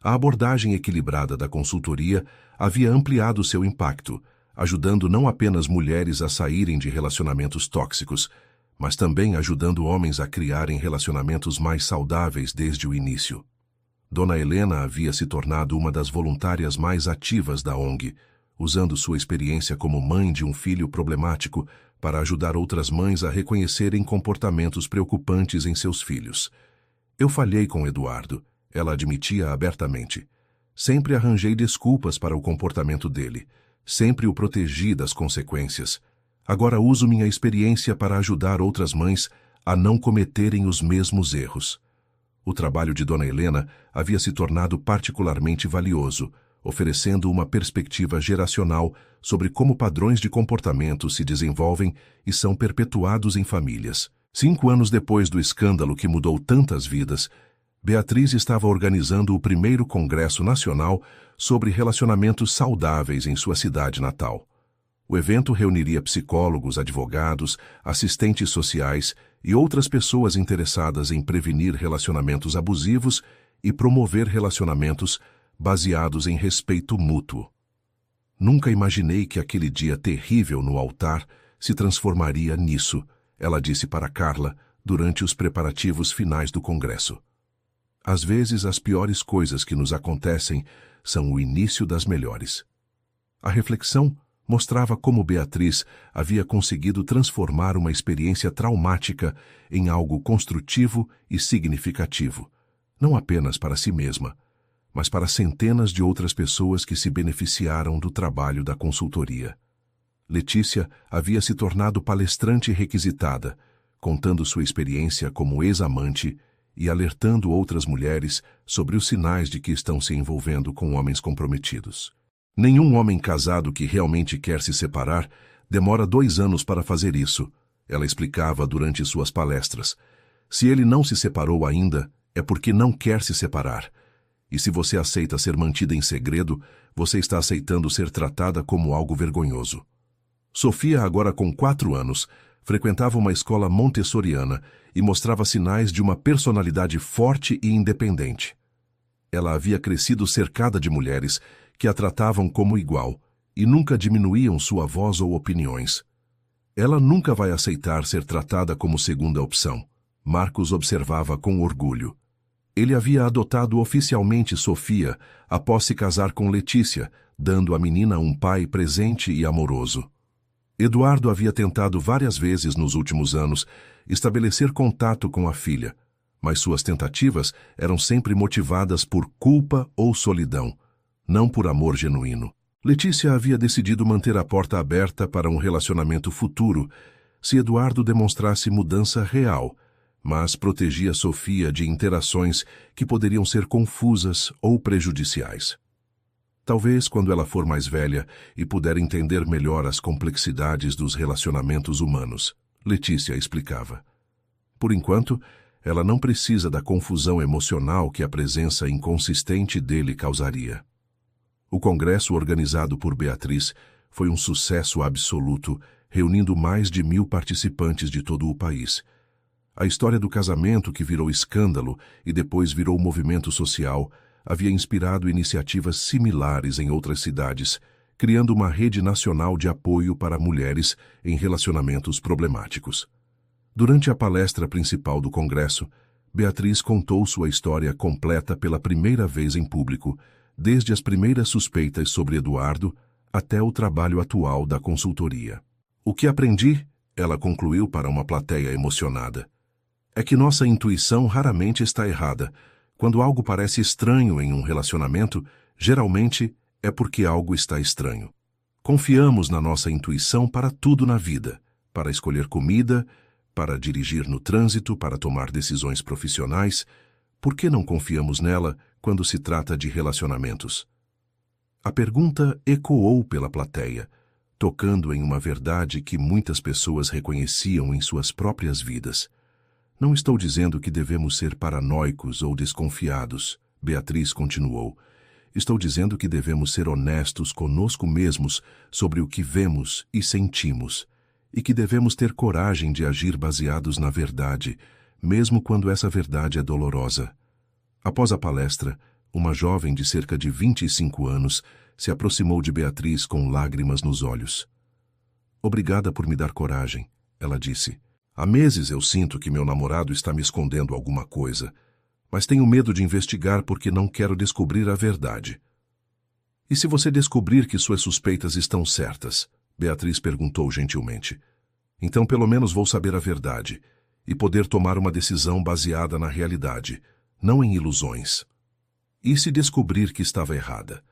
A abordagem equilibrada da consultoria havia ampliado seu impacto, ajudando não apenas mulheres a saírem de relacionamentos tóxicos, mas também ajudando homens a criarem relacionamentos mais saudáveis desde o início. Dona Helena havia se tornado uma das voluntárias mais ativas da ONG, usando sua experiência como mãe de um filho problemático para ajudar outras mães a reconhecerem comportamentos preocupantes em seus filhos. Eu falhei com Eduardo, ela admitia abertamente. Sempre arranjei desculpas para o comportamento dele. Sempre o protegi das consequências. Agora uso minha experiência para ajudar outras mães a não cometerem os mesmos erros. O trabalho de Dona Helena havia se tornado particularmente valioso, oferecendo uma perspectiva geracional sobre como padrões de comportamento se desenvolvem e são perpetuados em famílias. 5 anos depois do escândalo que mudou tantas vidas, Beatriz estava organizando o primeiro Congresso Nacional sobre relacionamentos saudáveis em sua cidade natal. O evento reuniria psicólogos, advogados, assistentes sociais e outras pessoas interessadas em prevenir relacionamentos abusivos e promover relacionamentos baseados em respeito mútuo. Nunca imaginei que aquele dia terrível no altar se transformaria nisso, ela disse para Carla durante os preparativos finais do congresso. Às vezes, as piores coisas que nos acontecem são o início das melhores. A reflexão mostrava como Beatriz havia conseguido transformar uma experiência traumática em algo construtivo e significativo, não apenas para si mesma, mas para centenas de outras pessoas que se beneficiaram do trabalho da consultoria. Letícia havia se tornado palestrante requisitada, contando sua experiência como ex-amante e alertando outras mulheres sobre os sinais de que estão se envolvendo com homens comprometidos. Nenhum homem casado que realmente quer se separar demora 2 anos para fazer isso, ela explicava durante suas palestras. Se ele não se separou ainda, é porque não quer se separar. E se você aceita ser mantida em segredo, você está aceitando ser tratada como algo vergonhoso. Sofia, agora com 4 anos, frequentava uma escola montessoriana e mostrava sinais de uma personalidade forte e independente. Ela havia crescido cercada de mulheres que a tratavam como igual e nunca diminuíam sua voz ou opiniões. Ela nunca vai aceitar ser tratada como segunda opção, Marcos observava com orgulho. Ele havia adotado oficialmente Sofia após se casar com Letícia, dando à menina um pai presente e amoroso. Eduardo havia tentado várias vezes nos últimos anos estabelecer contato com a filha, mas suas tentativas eram sempre motivadas por culpa ou solidão, não por amor genuíno. Letícia havia decidido manter a porta aberta para um relacionamento futuro se Eduardo demonstrasse mudança real, mas protegia Sofia de interações que poderiam ser confusas ou prejudiciais. Talvez quando ela for mais velha e puder entender melhor as complexidades dos relacionamentos humanos, Letícia explicava. Por enquanto, ela não precisa da confusão emocional que a presença inconsistente dele causaria. O congresso organizado por Beatriz foi um sucesso absoluto, reunindo mais de 1000 participantes de todo o país. A história do casamento que virou escândalo e depois virou movimento social havia inspirado iniciativas similares em outras cidades, criando uma rede nacional de apoio para mulheres em relacionamentos problemáticos. Durante a palestra principal do congresso, Beatriz contou sua história completa pela primeira vez em público, desde as primeiras suspeitas sobre Eduardo até o trabalho atual da consultoria. O que aprendi, ela concluiu para uma plateia emocionada, é que nossa intuição raramente está errada. Quando algo parece estranho em um relacionamento, geralmente é porque algo está estranho. Confiamos na nossa intuição para tudo na vida, para escolher comida, para dirigir no trânsito, para tomar decisões profissionais. Por que não confiamos nela quando se trata de relacionamentos? A pergunta ecoou pela plateia, tocando em uma verdade que muitas pessoas reconheciam em suas próprias vidas. Não estou dizendo que devemos ser paranoicos ou desconfiados, Beatriz continuou. Estou dizendo que devemos ser honestos conosco mesmos sobre o que vemos e sentimos, e que devemos ter coragem de agir baseados na verdade, mesmo quando essa verdade é dolorosa. Após a palestra, uma jovem de cerca de 25 anos se aproximou de Beatriz com lágrimas nos olhos. Obrigada por me dar coragem, ela disse. Há meses eu sinto que meu namorado está me escondendo alguma coisa, mas tenho medo de investigar porque não quero descobrir a verdade. E se você descobrir que suas suspeitas estão certas? Beatriz perguntou gentilmente. Então pelo menos vou saber a verdade e poder tomar uma decisão baseada na realidade, não em ilusões. E se descobrir que estava errada?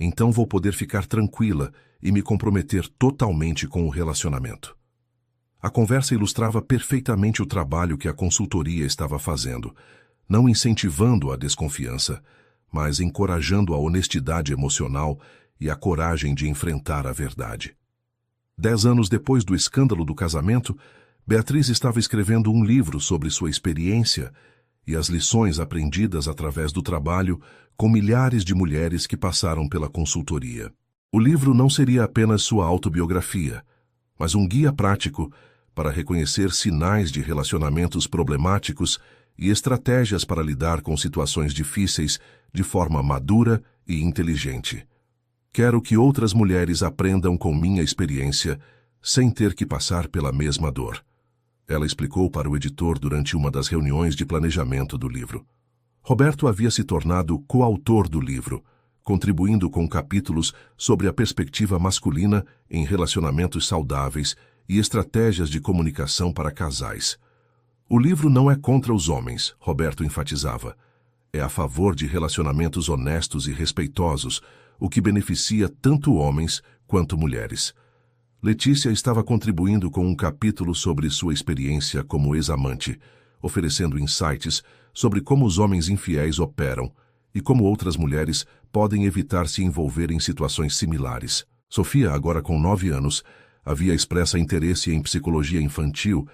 Então vou poder ficar tranquila e me comprometer totalmente com o relacionamento. A conversa ilustrava perfeitamente o trabalho que a consultoria estava fazendo, não incentivando a desconfiança, mas encorajando a honestidade emocional e a coragem de enfrentar a verdade. 10 anos depois do escândalo do casamento, Beatriz estava escrevendo um livro sobre sua experiência e as lições aprendidas através do trabalho com milhares de mulheres que passaram pela consultoria. O livro não seria apenas sua autobiografia, mas um guia prático para reconhecer sinais de relacionamentos problemáticos e estratégias para lidar com situações difíceis de forma madura e inteligente. Quero que outras mulheres aprendam com minha experiência sem ter que passar pela mesma dor. Ela explicou para o editor durante uma das reuniões de planejamento do livro. Roberto havia se tornado coautor do livro, contribuindo com capítulos sobre a perspectiva masculina em relacionamentos saudáveis e estratégias de comunicação para casais. O livro não é contra os homens, Roberto enfatizava. É a favor de relacionamentos honestos e respeitosos, o que beneficia tanto homens quanto mulheres. Letícia estava contribuindo com um capítulo sobre sua experiência como ex-amante, oferecendo insights sobre como os homens infiéis operam e como outras mulheres podem evitar se envolver em situações similares. Sofia, agora com 9 anos, havia expresso interesse em psicologia infantil,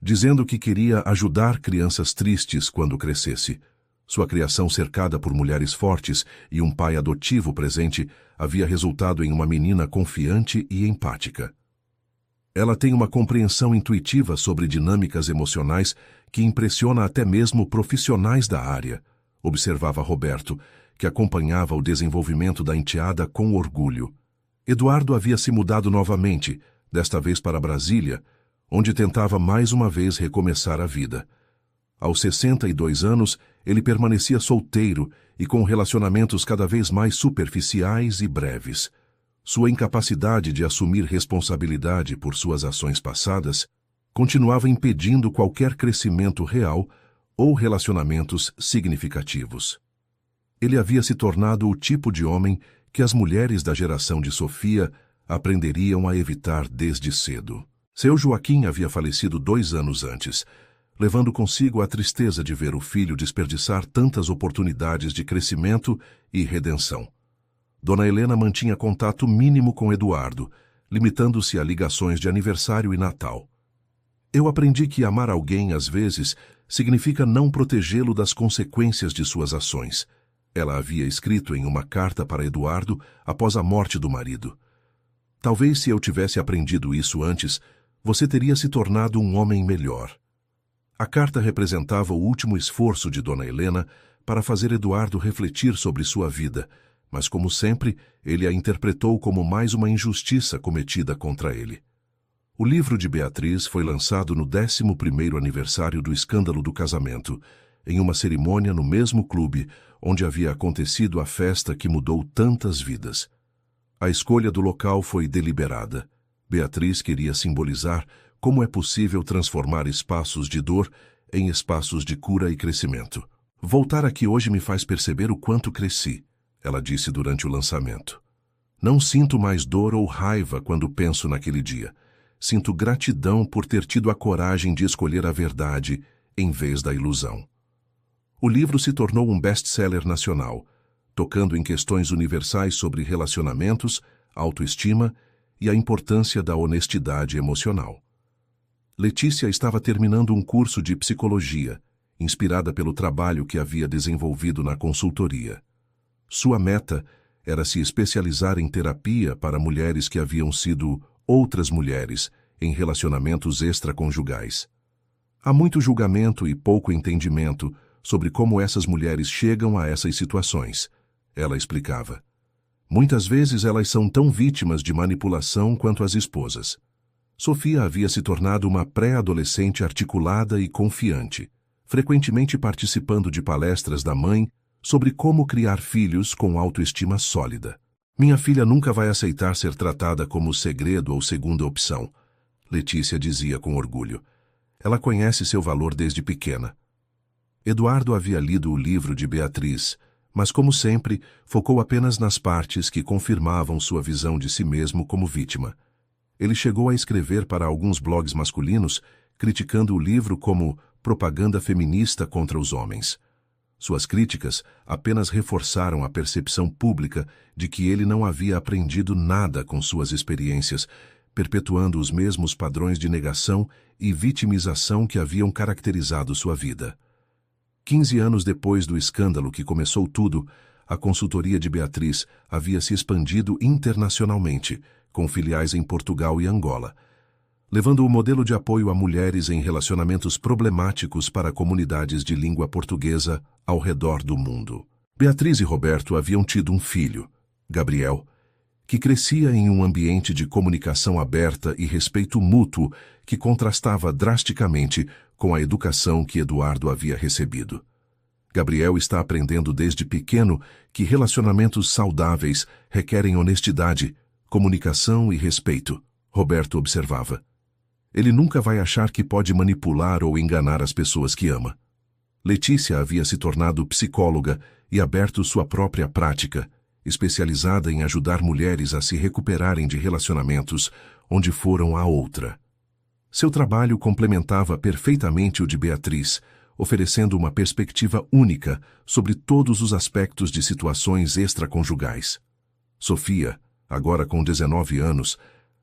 dizendo que queria ajudar crianças tristes quando crescesse. Sua criação cercada por mulheres fortes e um pai adotivo presente havia resultado em uma menina confiante e empática. Ela tem uma compreensão intuitiva sobre dinâmicas emocionais que impressiona até mesmo profissionais da área, observava Roberto, que acompanhava o desenvolvimento da enteada com orgulho. Eduardo havia se mudado novamente, desta vez para Brasília, onde tentava mais uma vez recomeçar a vida. Aos 62 anos, ele permanecia solteiro e com relacionamentos cada vez mais superficiais e breves. Sua incapacidade de assumir responsabilidade por suas ações passadas continuava impedindo qualquer crescimento real ou relacionamentos significativos. Ele havia se tornado o tipo de homem que as mulheres da geração de Sofia aprenderiam a evitar desde cedo. Seu Joaquim havia falecido 2 anos antes, levando consigo a tristeza de ver o filho desperdiçar tantas oportunidades de crescimento e redenção. Dona Helena mantinha contato mínimo com Eduardo, limitando-se a ligações de aniversário e Natal. Eu aprendi que amar alguém, às vezes, significa não protegê-lo das consequências de suas ações. Ela havia escrito em uma carta para Eduardo após a morte do marido. Talvez se eu tivesse aprendido isso antes, você teria se tornado um homem melhor. A carta representava o último esforço de Dona Helena para fazer Eduardo refletir sobre sua vida, mas, como sempre, ele a interpretou como mais uma injustiça cometida contra ele. O livro de Beatriz foi lançado no 11º aniversário do escândalo do casamento, em uma cerimônia no mesmo clube onde havia acontecido a festa que mudou tantas vidas. A escolha do local foi deliberada. Beatriz queria simbolizar como é possível transformar espaços de dor em espaços de cura e crescimento. Voltar aqui hoje me faz perceber o quanto cresci, ela disse durante o lançamento. Não sinto mais dor ou raiva quando penso naquele dia. Sinto gratidão por ter tido a coragem de escolher a verdade em vez da ilusão. O livro se tornou um best-seller nacional, tocando em questões universais sobre relacionamentos, autoestima e a importância da honestidade emocional. Letícia estava terminando um curso de psicologia, inspirada pelo trabalho que havia desenvolvido na consultoria. Sua meta era se especializar em terapia para mulheres que haviam sido outras mulheres em relacionamentos extraconjugais. Há muito julgamento e pouco entendimento sobre como essas mulheres chegam a essas situações, ela explicava. Muitas vezes elas são tão vítimas de manipulação quanto as esposas. Sofia havia se tornado uma pré-adolescente articulada e confiante, frequentemente participando de palestras da mãe sobre como criar filhos com autoestima sólida. Minha filha nunca vai aceitar ser tratada como segredo ou segunda opção, Letícia dizia com orgulho. Ela conhece seu valor desde pequena. Eduardo havia lido o livro de Beatriz, mas, como sempre, focou apenas nas partes que confirmavam sua visão de si mesmo como vítima. Ele chegou a escrever para alguns blogs masculinos, criticando o livro como propaganda feminista contra os homens. Suas críticas apenas reforçaram a percepção pública de que ele não havia aprendido nada com suas experiências, perpetuando os mesmos padrões de negação e vitimização que haviam caracterizado sua vida. 15 anos depois do escândalo que começou tudo, a consultoria de Beatriz havia se expandido internacionalmente, com filiais em Portugal e Angola, levando o modelo de apoio a mulheres em relacionamentos problemáticos para comunidades de língua portuguesa ao redor do mundo. Beatriz e Roberto haviam tido um filho, Gabriel, que crescia em um ambiente de comunicação aberta e respeito mútuo que contrastava drasticamente com a educação que Eduardo havia recebido. Gabriel está aprendendo desde pequeno que relacionamentos saudáveis requerem honestidade, comunicação e respeito, Roberto observava. Ele nunca vai achar que pode manipular ou enganar as pessoas que ama. Letícia havia se tornado psicóloga e aberto sua própria prática, especializada em ajudar mulheres a se recuperarem de relacionamentos onde foram a outra. Seu trabalho complementava perfeitamente o de Beatriz, oferecendo uma perspectiva única sobre todos os aspectos de situações extraconjugais. Sofia, agora com 19 anos,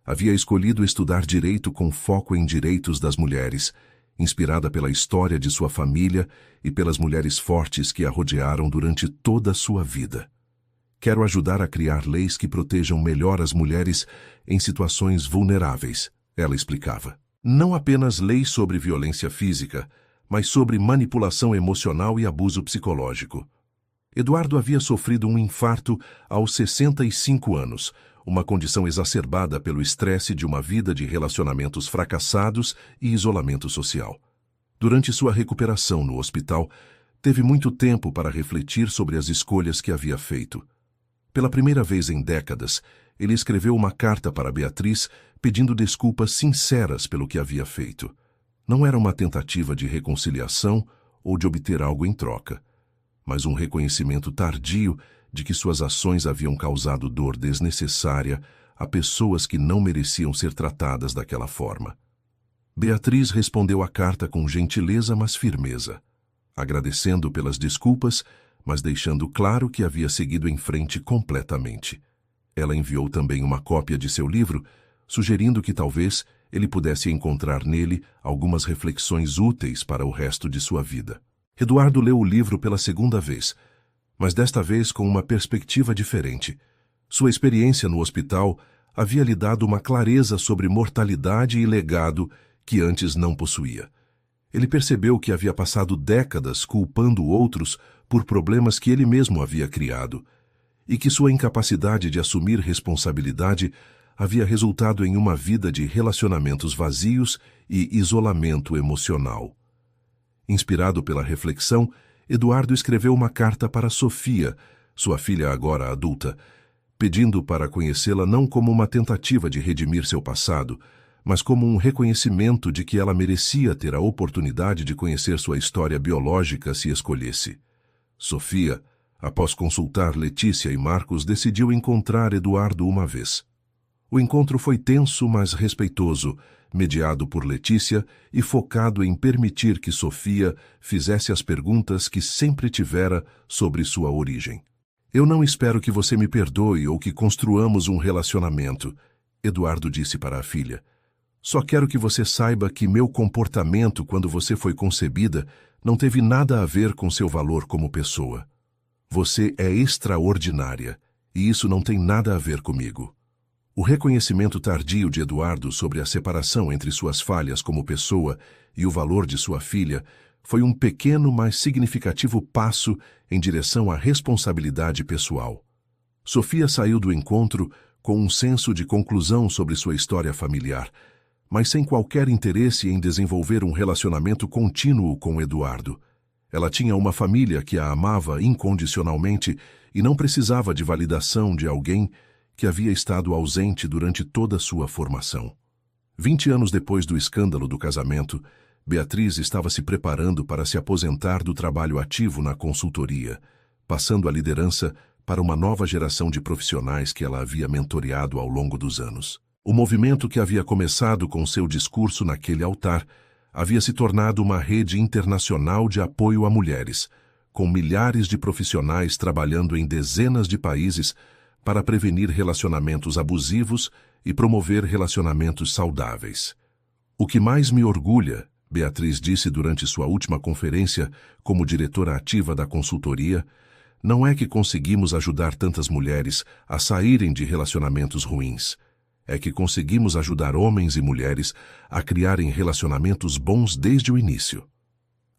havia escolhido estudar direito com foco em direitos das mulheres, inspirada pela história de sua família e pelas mulheres fortes que a rodearam durante toda a sua vida. Quero ajudar a criar leis que protejam melhor as mulheres em situações vulneráveis, ela explicava. Não apenas leis sobre violência física, mas sobre manipulação emocional e abuso psicológico. Eduardo havia sofrido um infarto aos 65 anos, uma condição exacerbada pelo estresse de uma vida de relacionamentos fracassados e isolamento social. Durante sua recuperação no hospital, teve muito tempo para refletir sobre as escolhas que havia feito. Pela primeira vez em décadas, ele escreveu uma carta para Beatriz pedindo desculpas sinceras pelo que havia feito. Não era uma tentativa de reconciliação ou de obter algo em troca, mas um reconhecimento tardio de que suas ações haviam causado dor desnecessária a pessoas que não mereciam ser tratadas daquela forma. Beatriz respondeu à carta com gentileza, mas firmeza, agradecendo pelas desculpas, mas deixando claro que havia seguido em frente completamente. Ela enviou também uma cópia de seu livro, sugerindo que talvez ele pudesse encontrar nele algumas reflexões úteis para o resto de sua vida. Eduardo leu o livro pela segunda vez, mas desta vez com uma perspectiva diferente. Sua experiência no hospital havia lhe dado uma clareza sobre mortalidade e legado que antes não possuía. Ele percebeu que havia passado décadas culpando outros por problemas que ele mesmo havia criado, e que sua incapacidade de assumir responsabilidade havia resultado em uma vida de relacionamentos vazios e isolamento emocional. Inspirado pela reflexão, Eduardo escreveu uma carta para Sofia, sua filha agora adulta, pedindo para conhecê-la não como uma tentativa de redimir seu passado, mas como um reconhecimento de que ela merecia ter a oportunidade de conhecer sua história biológica se escolhesse. Sofia, após consultar Letícia e Marcos, decidiu encontrar Eduardo uma vez. O encontro foi tenso, mas respeitoso, mediado por Letícia e focado em permitir que Sofia fizesse as perguntas que sempre tivera sobre sua origem. Eu não espero que você me perdoe ou que construamos um relacionamento, Eduardo disse para a filha. Só quero que você saiba que meu comportamento quando você foi concebida não teve nada a ver com seu valor como pessoa. Você é extraordinária, e isso não tem nada a ver comigo. O reconhecimento tardio de Eduardo sobre a separação entre suas falhas como pessoa e o valor de sua filha foi um pequeno, mas significativo passo em direção à responsabilidade pessoal. Sofia saiu do encontro com um senso de conclusão sobre sua história familiar, mas sem qualquer interesse em desenvolver um relacionamento contínuo com Eduardo. Ela tinha uma família que a amava incondicionalmente e não precisava de validação de alguém que havia estado ausente durante toda a sua formação. 20 anos depois do escândalo do casamento, Beatriz estava se preparando para se aposentar do trabalho ativo na consultoria, passando a liderança para uma nova geração de profissionais que ela havia mentoreado ao longo dos anos. O movimento que havia começado com seu discurso naquele altar havia se tornado uma rede internacional de apoio a mulheres, com milhares de profissionais trabalhando em dezenas de países para prevenir relacionamentos abusivos e promover relacionamentos saudáveis. O que mais me orgulha, Beatriz disse durante sua última conferência como diretora ativa da consultoria, não é que conseguimos ajudar tantas mulheres a saírem de relacionamentos ruins. É que conseguimos ajudar homens e mulheres a criarem relacionamentos bons desde o início.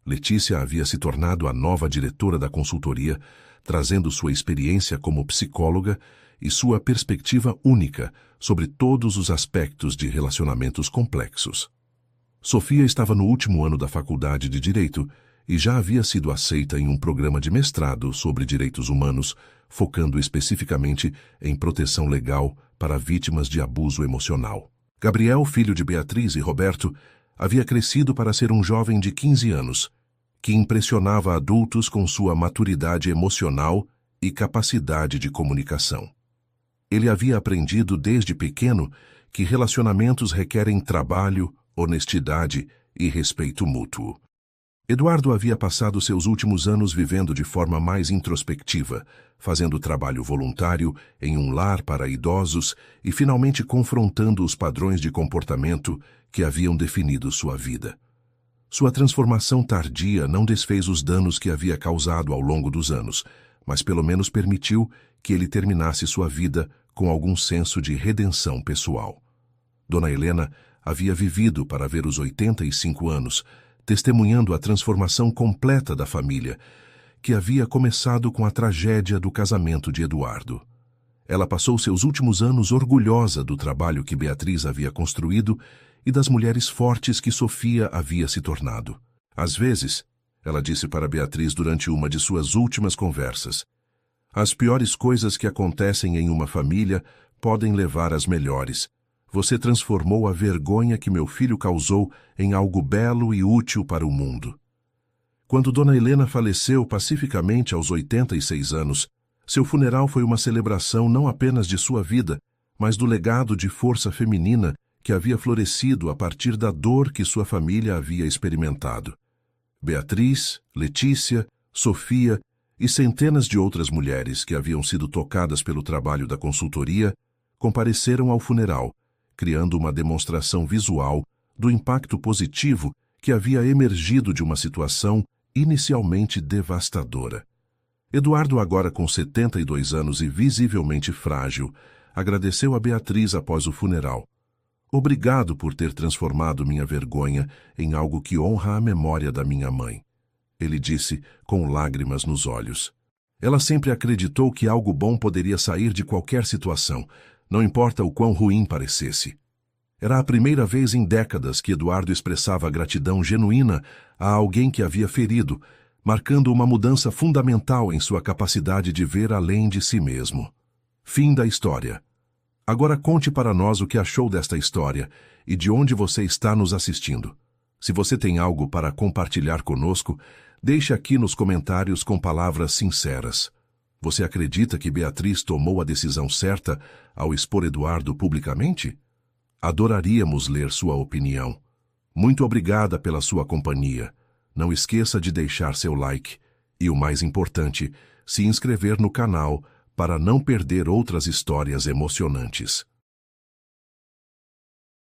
Letícia havia se tornado a nova diretora da consultoria, trazendo sua experiência como psicóloga e sua perspectiva única sobre todos os aspectos de relacionamentos complexos. Sofia estava no último ano da faculdade de Direito e já havia sido aceita em um programa de mestrado sobre direitos humanos, focando especificamente em proteção legal para vítimas de abuso emocional. Gabriel, filho de Beatriz e Roberto, havia crescido para ser um jovem de 15 anos, que impressionava adultos com sua maturidade emocional e capacidade de comunicação. Ele havia aprendido desde pequeno que relacionamentos requerem trabalho, honestidade e respeito mútuo. Eduardo havia passado seus últimos anos vivendo de forma mais introspectiva, fazendo trabalho voluntário em um lar para idosos e finalmente confrontando os padrões de comportamento que haviam definido sua vida. Sua transformação tardia não desfez os danos que havia causado ao longo dos anos, mas pelo menos permitiu que ele terminasse sua vida com algum senso de redenção pessoal. Dona Helena havia vivido para ver os 85 anos, testemunhando a transformação completa da família, que havia começado com a tragédia do casamento de Eduardo. Ela passou seus últimos anos orgulhosa do trabalho que Beatriz havia construído e das mulheres fortes que Sofia havia se tornado. Às vezes, ela disse para Beatriz durante uma de suas últimas conversas, as piores coisas que acontecem em uma família podem levar às melhores. Você transformou a vergonha que meu filho causou em algo belo e útil para o mundo. Quando Dona Helena faleceu pacificamente aos 86 anos, seu funeral foi uma celebração não apenas de sua vida, mas do legado de força feminina que havia florescido a partir da dor que sua família havia experimentado. Beatriz, Letícia, Sofia e centenas de outras mulheres que haviam sido tocadas pelo trabalho da consultoria compareceram ao funeral, criando uma demonstração visual do impacto positivo que havia emergido de uma situação inicialmente devastadora. Eduardo, agora com 72 anos e visivelmente frágil, agradeceu a Beatriz após o funeral. Obrigado por ter transformado minha vergonha em algo que honra a memória da minha mãe, ele disse com lágrimas nos olhos. Ela sempre acreditou que algo bom poderia sair de qualquer situação, não importa o quão ruim parecesse. Era a primeira vez em décadas que Eduardo expressava gratidão genuína a alguém que havia ferido, marcando uma mudança fundamental em sua capacidade de ver além de si mesmo. Fim da história. Agora conte para nós o que achou desta história e de onde você está nos assistindo. Se você tem algo para compartilhar conosco, deixe aqui nos comentários com palavras sinceras. Você acredita que Beatriz tomou a decisão certa ao expor Eduardo publicamente? Adoraríamos ler sua opinião. Muito obrigada pela sua companhia. Não esqueça de deixar seu like e, o mais importante, se inscrever no canal para não perder outras histórias emocionantes.